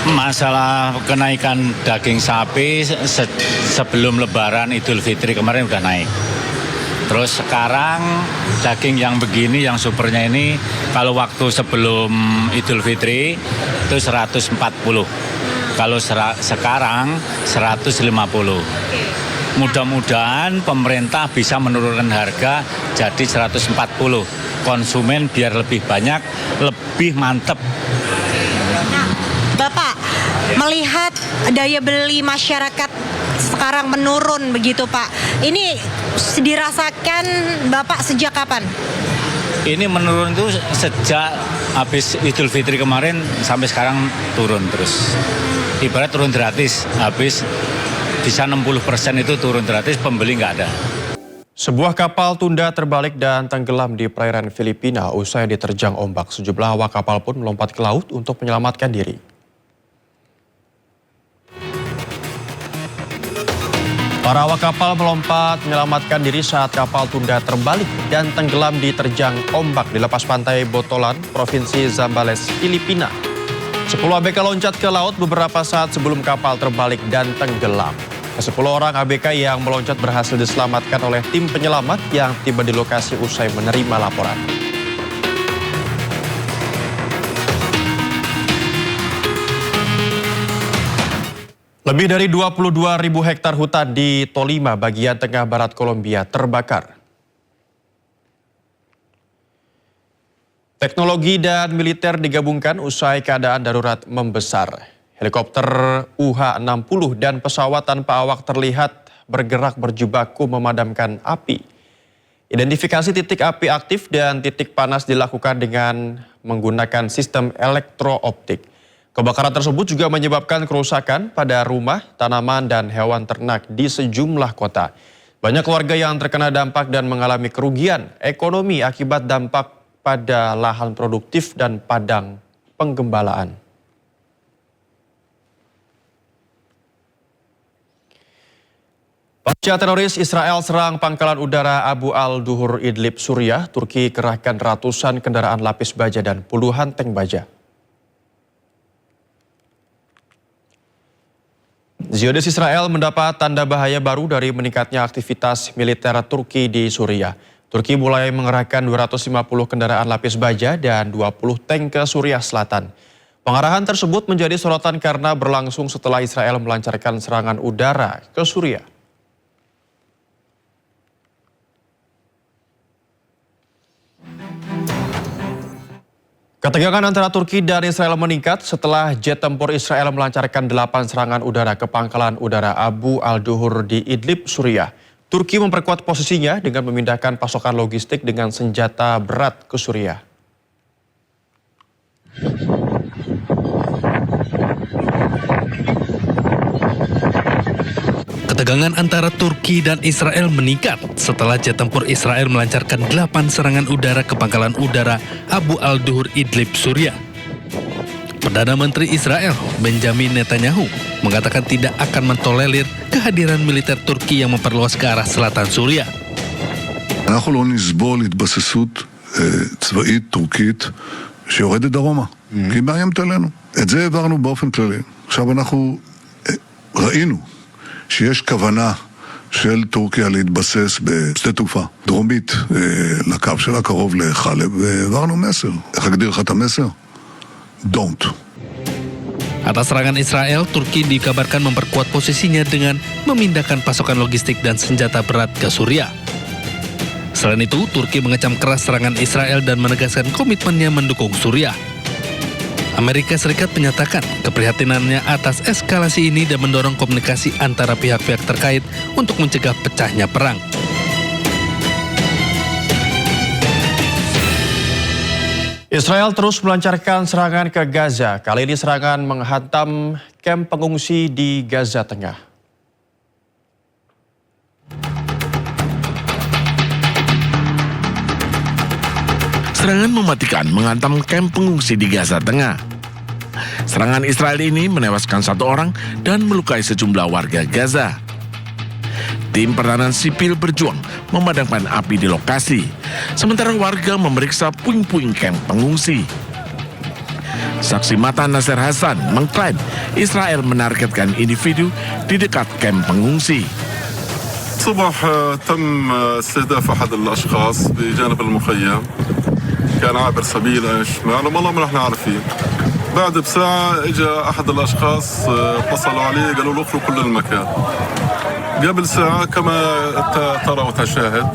Masalah kenaikan daging sapi sebelum Lebaran Idul Fitri kemarin udah naik. Terus sekarang daging yang begini, yang supernya ini, kalau waktu sebelum Idul Fitri itu 140. Kalau sekarang 150. Mudah-mudahan pemerintah bisa menurunkan harga jadi 140. Konsumen biar lebih banyak, lebih mantep. Bapak, melihat daya beli masyarakat sekarang menurun begitu Pak, ini dirasakan Bapak sejak kapan? Ini menurun itu sejak habis Idul Fitri kemarin sampai sekarang turun terus. Ibarat turun gratis, habis bisa 60% itu turun gratis, pembeli nggak ada. Sebuah kapal tunda terbalik dan tenggelam di perairan Filipina usai diterjang ombak. Sejumlah awak kapal pun melompat ke laut untuk menyelamatkan diri. Para awak kapal melompat menyelamatkan diri saat kapal tunda terbalik dan tenggelam diterjang ombak di lepas pantai Botolan, Provinsi Zambales, Filipina. 10 ABK loncat ke laut beberapa saat sebelum kapal terbalik dan tenggelam. 10 orang ABK yang meloncat berhasil diselamatkan oleh tim penyelamat yang tiba di lokasi usai menerima laporan. Lebih dari 22.000 hektar hutan di Tolima, bagian tengah barat Kolombia, terbakar. Teknologi dan militer digabungkan usai keadaan darurat membesar. Helikopter UH-60 dan pesawat tanpa awak terlihat bergerak berjibaku memadamkan api. Identifikasi titik api aktif dan titik panas dilakukan dengan menggunakan sistem elektrooptik. Kebakaran tersebut juga menyebabkan kerusakan pada rumah, tanaman, dan hewan ternak di sejumlah kota. Banyak warga yang terkena dampak dan mengalami kerugian ekonomi akibat dampak pada lahan produktif dan padang penggembalaan. Pasca teroris Israel serang pangkalan udara Abu al-Duhur Idlib, Suriah, Turki kerahkan ratusan kendaraan lapis baja dan puluhan tank baja. Zionis Israel mendapat tanda bahaya baru dari meningkatnya aktivitas militer Turki di Suriah. Turki mulai mengerahkan 250 kendaraan lapis baja dan 20 tank ke Suriah Selatan. Pengarahan tersebut menjadi sorotan karena berlangsung setelah Israel melancarkan serangan udara ke Suriah. Ketegangan antara Turki dan Israel meningkat setelah jet tempur Israel melancarkan 8 serangan udara ke pangkalan udara Abu al-Duhur di Idlib, Suriah. Turki memperkuat posisinya dengan memindahkan pasokan logistik dengan senjata berat ke Suriah. Ketegangan antara Turki dan Israel meningkat setelah jet tempur Israel melancarkan 8 serangan udara ke pangkalan udara Abu al-Duhur Idlib, Suriah. Perdana Menteri Israel Benjamin Netanyahu mengatakan tidak akan mentolerir kehadiran militer Turki yang memperluas ke arah selatan Suriah. אנחנו לא נסבול התבססות צבאית טורקית שיורדת דרומה, כי היא מאיימת עלינו. את זה העברנו באופן כללי. עכשיו אנחנו ראינו שיש כוונה של טורקיה להתבסס בשדה תעופה דרומית לקו שלה קרוב לחלב, והעברנו מסר. איך אגדיר לך את המסר? Don't. Atas serangan Israel, Turki dikabarkan memperkuat posisinya dengan memindahkan pasokan logistik dan senjata berat ke Suriah. Selain itu, Turki mengecam keras serangan Israel dan menegaskan komitmennya mendukung Suriah. Amerika Serikat menyatakan keprihatinannya atas eskalasi ini dan mendorong komunikasi antara pihak-pihak terkait untuk mencegah pecahnya perang. Israel terus melancarkan serangan ke Gaza. Kali ini serangan menghantam kamp pengungsi di Gaza Tengah. Serangan mematikan menghantam kamp pengungsi di Gaza Tengah. Serangan Israel ini menewaskan 1 orang dan melukai sejumlah warga Gaza. Tim pertahanan sipil berjuang memadamkan api di lokasi, sementara warga memeriksa puing-puing kamp pengungsi. Saksi mata Nasser Hasan mengklaim Israel menargetkan individu di dekat kamp pengungsi. الصبح تم استهداف أحد الأشخاص بجانب المخيم كان عابر سبيل شمال والله ما نحن عارفين بعد بساعة اجى أحد الأشخاص اتصلوا عليه قالوا له اخرج كل المكان قبل ساعة كما ترى وتشاهد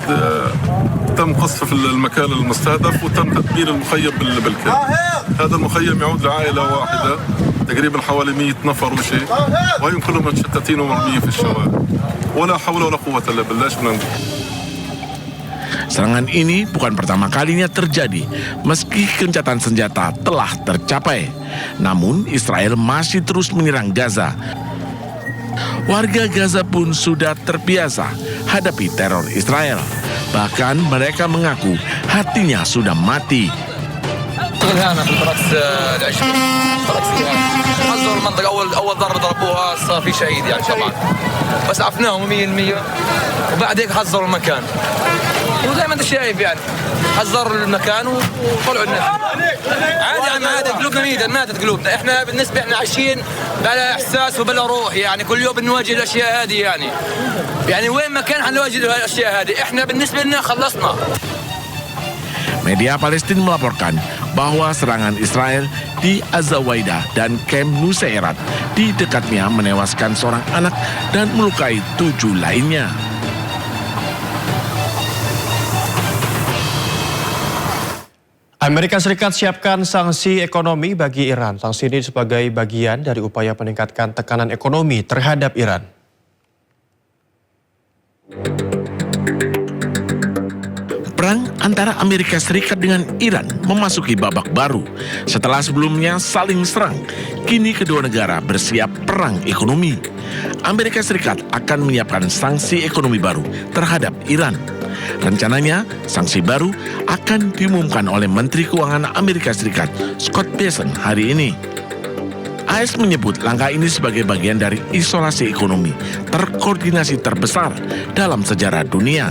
تم قصف المكان المستهدف وتم تدمير المخيم بالكامل. هذا المخيم يعود لعائلة واحدة تقريبا حوالي 100 نفر وشيء وهم كلهم متشتتين ومرميين في الشوارع ولا حول ولا قوة إلا بالله. Serangan ini bukan pertama kalinya terjadi meski gencatan senjata telah tercapai. Namun Israel masih terus menyerang Gaza. Warga Gaza pun sudah terbiasa hadapi teror Israel. Bahkan mereka mengaku hatinya sudah mati. حذروا المنطقة أول ضربة ضربوها صار في شهيد يعني طبعا بس عفناهم 100% وبعد هيك حذروا المكان وزي ما أنت شايف يعني حذروا المكان وطلعوا الناس عادي يعني عادي قلوبنا ماتت قلوبنا احنا بالنسبة احنا عايشين بلا إحساس وبلا روح يعني كل يوم بنواجه الأشياء هذه يعني وين ما كان حنواجه الأشياء هذه احنا بالنسبة لنا خلصنا. Media Palestina melaporkan bahwa serangan Israel di Azawaida dan Camp Nusairat di dekatnya menewaskan seorang anak dan melukai 7 lainnya. Amerika Serikat siapkan sanksi ekonomi bagi Iran. Sanksi ini sebagai bagian dari upaya meningkatkan tekanan ekonomi terhadap Iran. Perang antara Amerika Serikat dengan Iran memasuki babak baru. Setelah sebelumnya saling serang, kini kedua negara bersiap perang ekonomi. Amerika Serikat akan menyiapkan sanksi ekonomi baru terhadap Iran. Rencananya, sanksi baru akan diumumkan oleh Menteri Keuangan Amerika Serikat, Scott Bessent, hari ini. AS menyebut langkah ini sebagai bagian dari isolasi ekonomi terkoordinasi terbesar dalam sejarah dunia.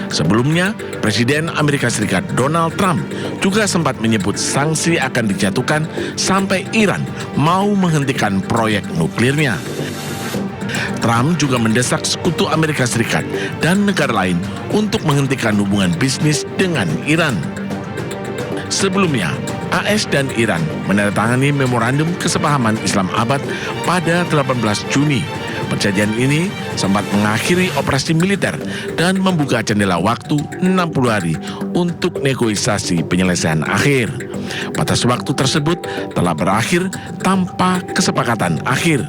Sebelumnya, Presiden Amerika Serikat Donald Trump juga sempat menyebut sanksi akan dijatuhkan sampai Iran mau menghentikan proyek nuklirnya. Trump juga mendesak sekutu Amerika Serikat dan negara lain untuk menghentikan hubungan bisnis dengan Iran. Sebelumnya, AS dan Iran menandatangani memorandum kesepahaman Islamabad pada 18 Juni. Perjanjian ini sempat mengakhiri operasi militer dan membuka jendela waktu 60 hari untuk negosiasi penyelesaian akhir. Batas waktu tersebut telah berakhir tanpa kesepakatan akhir.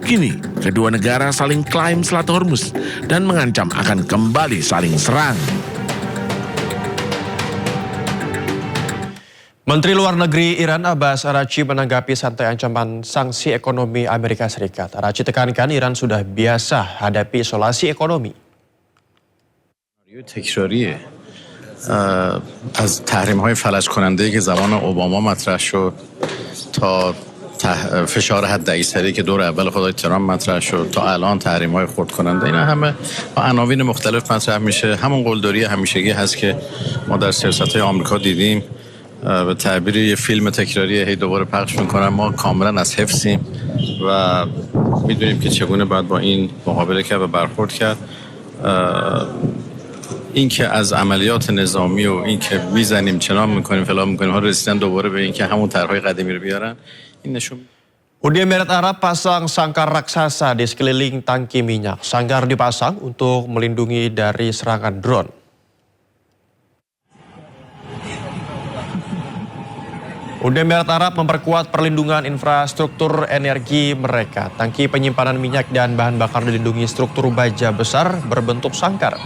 Kini, kedua negara saling klaim Selat Hormuz dan mengancam akan kembali saling serang. Menteri Luar Negeri Iran Abbas Araghchi menanggapi santai ancaman sanksi ekonomi Amerika Serikat. Araghchi tekankan Iran sudah biasa hadapi isolasi ekonomi. تکراریه از تحریم‌های فلج کننده که زمان اوباما مطرح شد تا فشار حد اکثری که دور اول خدای ترامپ مطرح شد تا الان تحریم‌های خرد کننده اینا همه با عناوین مختلف مطرح میشه. همون قلدری همیشگی هست که ما در سیاست‌های آمریکا دیدیم. به تعبیر یه فیلم تکراری هی دوباره پخش میکنن. ما کاملا از حفظیم و میدونیم که چگونه باید با این مقابله کرد و برخورد کرد. این که از عملیات نظامی و این که میزنیم چنان میکنیم فلان میکنیم ها رسیدن دوباره به این که همون طرحهای قدیمی رو بیارن این نشون. Uni Emirat Arab pasang sangkar raksasa di sekeliling tangki minyak. Sangkar dipasang untuk melindungi dari serangan drone. Uni Emirat Arab memperkuat perlindungan infrastruktur energi mereka. Tangki penyimpanan minyak dan bahan bakar dilindungi struktur baja besar berbentuk sangkar.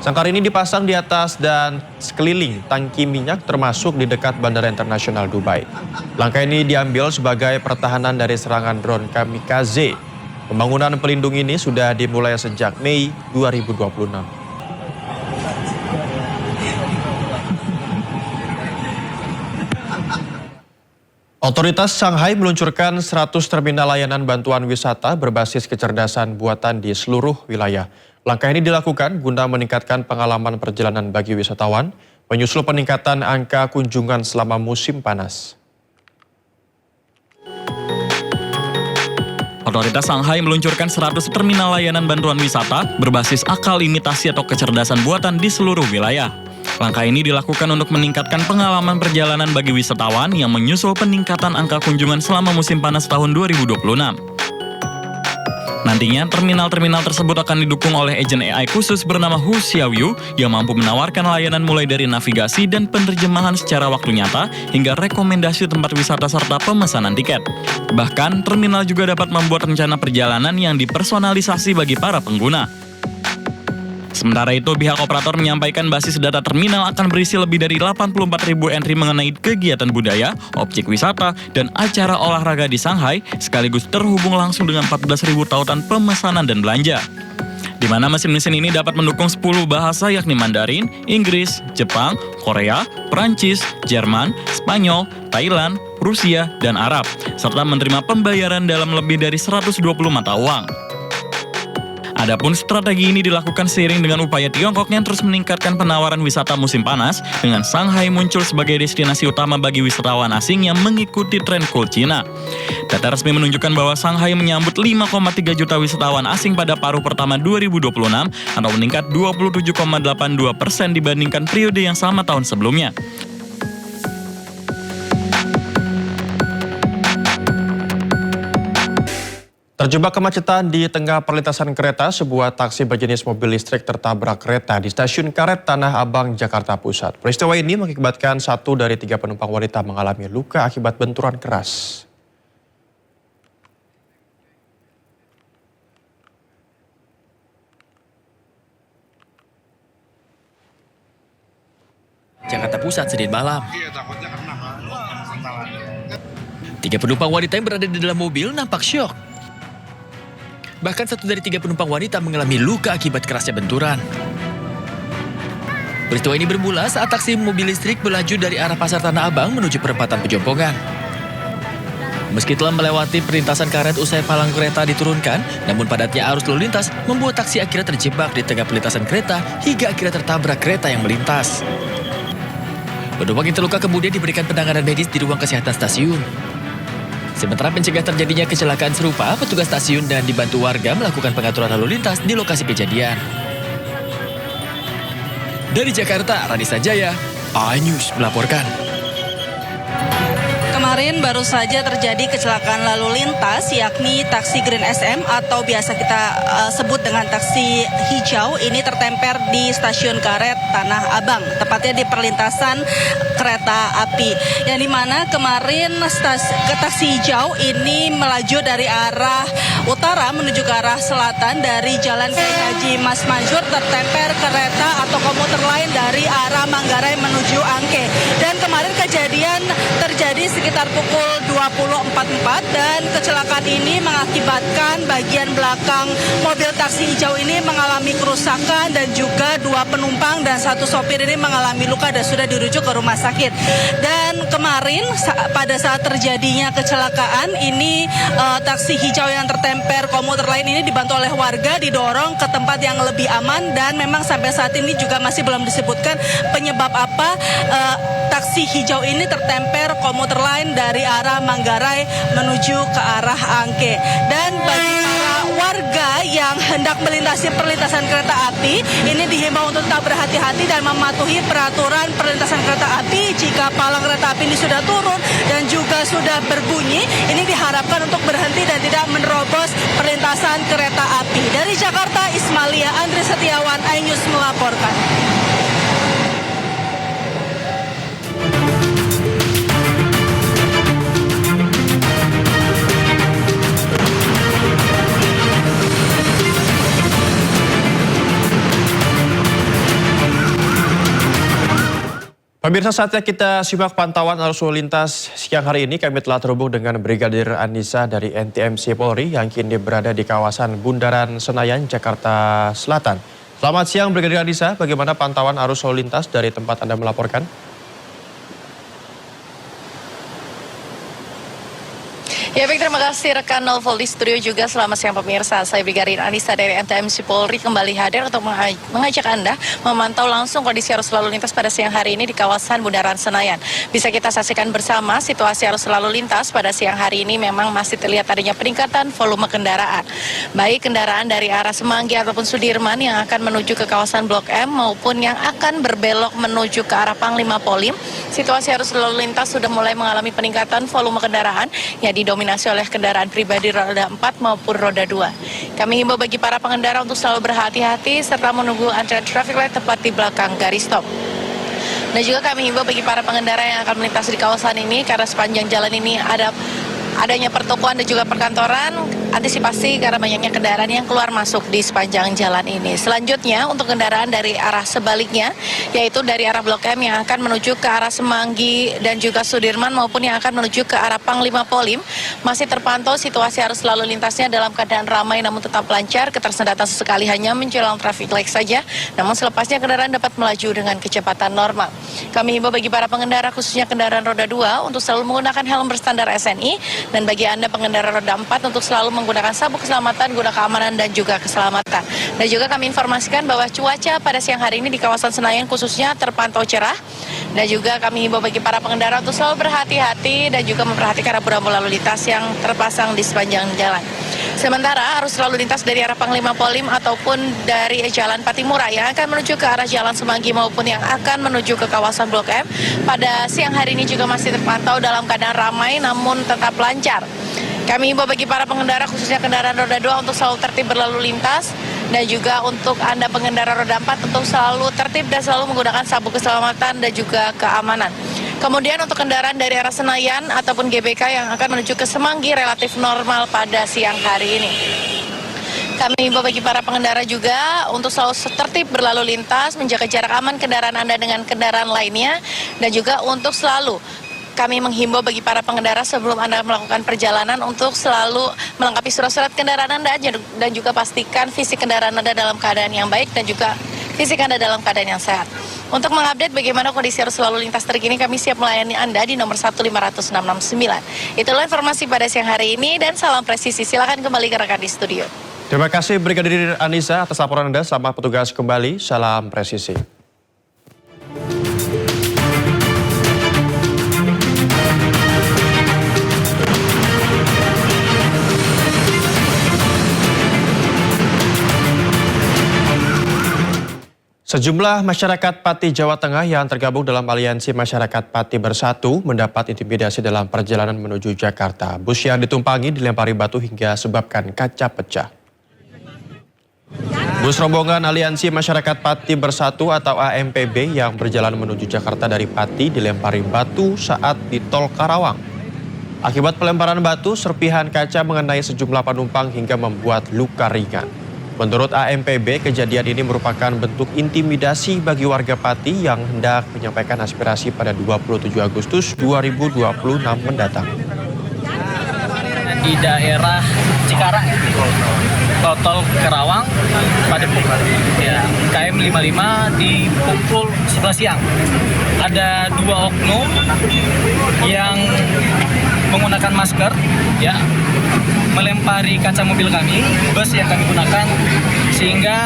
Sangkar ini dipasang di atas dan sekeliling tangki minyak termasuk di dekat Bandara Internasional Dubai. Langkah ini diambil sebagai pertahanan dari serangan drone kamikaze. Pembangunan pelindung ini sudah dimulai sejak Mei 2026. Otoritas Shanghai meluncurkan 100 terminal layanan bantuan wisata berbasis kecerdasan buatan di seluruh wilayah. Langkah ini dilakukan guna meningkatkan pengalaman perjalanan bagi wisatawan, menyusul peningkatan angka kunjungan selama musim panas. Otoritas Shanghai meluncurkan 100 terminal layanan bantuan wisata berbasis akal imitasi atau kecerdasan buatan di seluruh wilayah. Langkah ini dilakukan untuk meningkatkan pengalaman perjalanan bagi wisatawan yang menyusul peningkatan angka kunjungan selama musim panas tahun 2026. Nantinya, terminal-terminal tersebut akan didukung oleh agen AI khusus bernama Hu Xiaoyu yang mampu menawarkan layanan mulai dari navigasi dan penerjemahan secara waktu nyata hingga rekomendasi tempat wisata serta pemesanan tiket. Bahkan, terminal juga dapat membuat rencana perjalanan yang dipersonalisasi bagi para pengguna. Sementara itu, pihak operator menyampaikan basis data terminal akan berisi lebih dari 84.000 entry mengenai kegiatan budaya, objek wisata, dan acara olahraga di Shanghai, sekaligus terhubung langsung dengan 14.000 tautan pemesanan dan belanja. Di mana mesin-mesin ini dapat mendukung 10 bahasa yakni Mandarin, Inggris, Jepang, Korea, Perancis, Jerman, Spanyol, Thailand, Rusia, dan Arab, serta menerima pembayaran dalam lebih dari 120 mata uang. Adapun strategi ini dilakukan seiring dengan upaya Tiongkok yang terus meningkatkan penawaran wisata musim panas, dengan Shanghai muncul sebagai destinasi utama bagi wisatawan asing yang mengikuti tren cool Cina. Data resmi menunjukkan bahwa Shanghai menyambut 5,3 juta wisatawan asing pada paruh pertama 2026 atau meningkat 27,82% dibandingkan periode yang sama tahun sebelumnya. Terjebak kemacetan di tengah perlintasan kereta, sebuah taksi berjenis mobil listrik tertabrak kereta di stasiun Karet Tanah Abang, Jakarta Pusat. Peristiwa ini mengakibatkan 1 dari 3 penumpang wanita mengalami luka akibat benturan keras. Jakarta Pusat, Senin malam. 3 penumpang wanita yang berada di dalam mobil nampak syok. Bahkan 1 dari 3 penumpang wanita mengalami luka akibat kerasnya benturan. Peristiwa ini bermula saat taksi mobil listrik melaju dari arah Pasar Tanah Abang menuju perempatan Pejompongan. Meski telah melewati perlintasan karet usai palang kereta diturunkan, namun padatnya arus lalu lintas membuat taksi akhirnya terjebak di tengah perlintasan kereta hingga akhirnya tertabrak kereta yang melintas. Penumpang yang terluka kemudian diberikan penanganan medis di ruang kesehatan stasiun. Sementara mencegah terjadinya kecelakaan serupa, petugas stasiun dan dibantu warga melakukan pengaturan lalu lintas di lokasi kejadian. Dari Jakarta, Radisa Jaya, iNews melaporkan. Kemarin baru saja terjadi kecelakaan lalu lintas, yakni taksi Green SM atau biasa kita sebut dengan taksi hijau. Ini tertemper di stasiun Karet Tanah Abang, tepatnya di perlintasan kereta api. Yang dimana kemarin taksi hijau ini melaju dari arah utara menuju ke arah selatan dari Jalan Kiai Haji Mas Mansur, tertemper kereta atau komuter lain dari arah Manggarai menuju Angke. Dan kemarin kejadian terjadi sekitar pukul 20.44 dan kecelakaan ini mengakibatkan bagian belakang mobil taksi hijau ini mengalami kerusakan dan juga 2 penumpang dan 1 sopir ini mengalami luka dan sudah dirujuk ke rumah sakit. Dan kemarin pada saat terjadinya kecelakaan ini taksi hijau yang tertemper komuter lain ini dibantu oleh warga didorong ke tempat yang lebih aman dan memang sampai saat ini juga masih belum disebutkan penyebab apa taksi hijau ini tertemper komuter lain dari arah Manggarai menuju ke arah Angke. Dan bagi para warga yang hendak melintasi perlintasan kereta api, ini dihimbau untuk tetap berhati-hati dan mematuhi peraturan perlintasan kereta api. Jika palang kereta api ini sudah turun dan juga sudah berbunyi, ini diharapkan untuk berhenti dan tidak menerobos perlintasan kereta api. Dari Jakarta, Ismalia Andri Setiawan, iNews melaporkan. Pemirsa, saatnya kita simak pantauan arus lalu lintas siang hari ini. Kami telah terhubung dengan Brigadir Anissa dari NTMC Polri yang kini berada di kawasan Bundaran Senayan, Jakarta Selatan. Selamat siang Brigadir Anissa, bagaimana pantauan arus lalu lintas dari tempat Anda melaporkan? Ya baik, terima kasih rekan Novel di studio juga. Selamat siang pemirsa, saya Brigadir Anissa dari NTMC Polri kembali hadir untuk mengajak Anda memantau langsung kondisi arus lalu lintas pada siang hari ini di kawasan Bundaran Senayan. Bisa kita saksikan bersama situasi arus lalu lintas pada siang hari ini memang masih terlihat adanya peningkatan volume kendaraan. Baik kendaraan dari arah Semanggi ataupun Sudirman yang akan menuju ke kawasan Blok M maupun yang akan berbelok menuju ke arah Panglima Polim. Situasi arus lalu lintas sudah mulai mengalami peningkatan volume kendaraan yang didominasi oleh kendaraan pribadi roda 4 maupun roda 2. Kami himbau bagi para pengendara untuk selalu berhati-hati serta menunggu antrian traffic light tepat di belakang garis stop. Dan juga kami himbau bagi para pengendara yang akan melintas di kawasan ini karena sepanjang jalan ini adanya pertokoan dan juga perkantoran, antisipasi karena banyaknya kendaraan yang keluar masuk di sepanjang jalan ini. Selanjutnya untuk kendaraan dari arah sebaliknya, yaitu dari arah Blok M yang akan menuju ke arah Semanggi dan juga Sudirman maupun yang akan menuju ke arah Panglima Polim, masih terpantau situasi arus lalu lintasnya dalam keadaan ramai namun tetap lancar, ketersendatan sesekali hanya menjelang traffic light saja, namun selepasnya kendaraan dapat melaju dengan kecepatan normal. Kami himbau bagi para pengendara khususnya kendaraan roda 2 untuk selalu menggunakan helm berstandar SNI, dan bagi Anda pengendara roda 4 untuk selalu menggunakan sabuk keselamatan guna keamanan dan juga keselamatan. Dan juga kami informasikan bahwa cuaca pada siang hari ini di kawasan Senayan khususnya terpantau cerah. Dan juga kami himbau bagi para pengendara untuk selalu berhati-hati dan juga memperhatikan rambu-rambu lalu lintas yang terpasang di sepanjang jalan. Sementara arus lalu lintas dari arah Panglima Polim ataupun dari Jalan Patimura yang akan menuju ke arah Jalan Semanggi maupun yang akan menuju ke kawasan Blok M pada siang hari ini juga masih terpantau dalam keadaan ramai namun tetap lancar. Kami himbau bagi para pengendara khususnya kendaraan roda 2 untuk selalu tertib berlalu lintas, dan juga untuk Anda pengendara roda 4 untuk selalu tertib dan selalu menggunakan sabuk keselamatan dan juga keamanan. Kemudian untuk kendaraan dari arah Senayan ataupun GBK yang akan menuju ke Semanggi relatif normal pada siang hari ini. Kami himbau bagi para pengendara juga untuk selalu tertib berlalu lintas, menjaga jarak aman kendaraan Anda dengan kendaraan lainnya, dan juga untuk selalu kami menghimbau bagi para pengendara sebelum Anda melakukan perjalanan untuk selalu melengkapi surat-surat kendaraan Anda dan juga pastikan fisik kendaraan Anda dalam keadaan yang baik dan juga fisik Anda dalam keadaan yang sehat. Untuk mengupdate bagaimana kondisi arus lalu lintas terkini, kami siap melayani Anda di nomor 15669. Itulah informasi pada siang hari ini dan salam presisi. Silakan kembali ke rekan di studio. Terima kasih Brigadir Anissa atas laporan Anda. Selamat petugas kembali. Salam presisi. Sejumlah masyarakat Pati Jawa Tengah yang tergabung dalam Aliansi Masyarakat Pati Bersatu mendapat intimidasi dalam perjalanan menuju Jakarta. Bus yang ditumpangi dilempari batu hingga sebabkan kaca pecah. Bus rombongan Aliansi Masyarakat Pati Bersatu atau AMPB yang berjalan menuju Jakarta dari Pati dilempari batu saat di Tol Karawang. Akibat pelemparan batu, serpihan kaca mengenai sejumlah penumpang hingga membuat luka ringan. Menurut AMPB, kejadian ini merupakan bentuk intimidasi bagi warga Pati yang hendak menyampaikan aspirasi pada 27 Agustus 2026 mendatang. Di daerah Cikarang, Tol Karawang, pada KM 55 di pukul 11 siang. Ada dua oknum yang menggunakan masker, melempari kaca mobil kami, bus yang kami gunakan, sehingga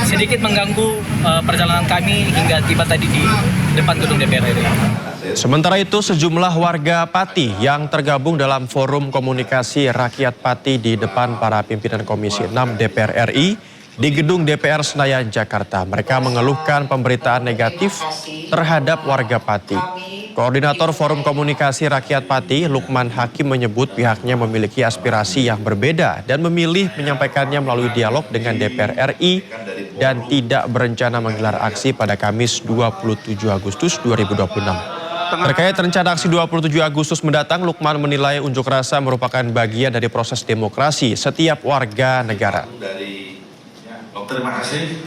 sedikit mengganggu perjalanan kami hingga tiba tadi di depan gedung DPR RI. Sementara itu, sejumlah warga Pati yang tergabung dalam Forum Komunikasi Rakyat Pati di depan para pimpinan Komisi 6 DPR RI di gedung DPR Senayan, Jakarta. Mereka mengeluhkan pemberitaan negatif terhadap warga Pati. Koordinator Forum Komunikasi Rakyat Pati, Lukman Hakim, menyebut pihaknya memiliki aspirasi yang berbeda dan memilih menyampaikannya melalui dialog dengan DPR RI dan tidak berencana menggelar aksi pada Kamis 27 Agustus 2026. Terkait rencana aksi 27 Agustus mendatang, Lukman menilai unjuk rasa merupakan bagian dari proses demokrasi setiap warga negara. Terima kasih.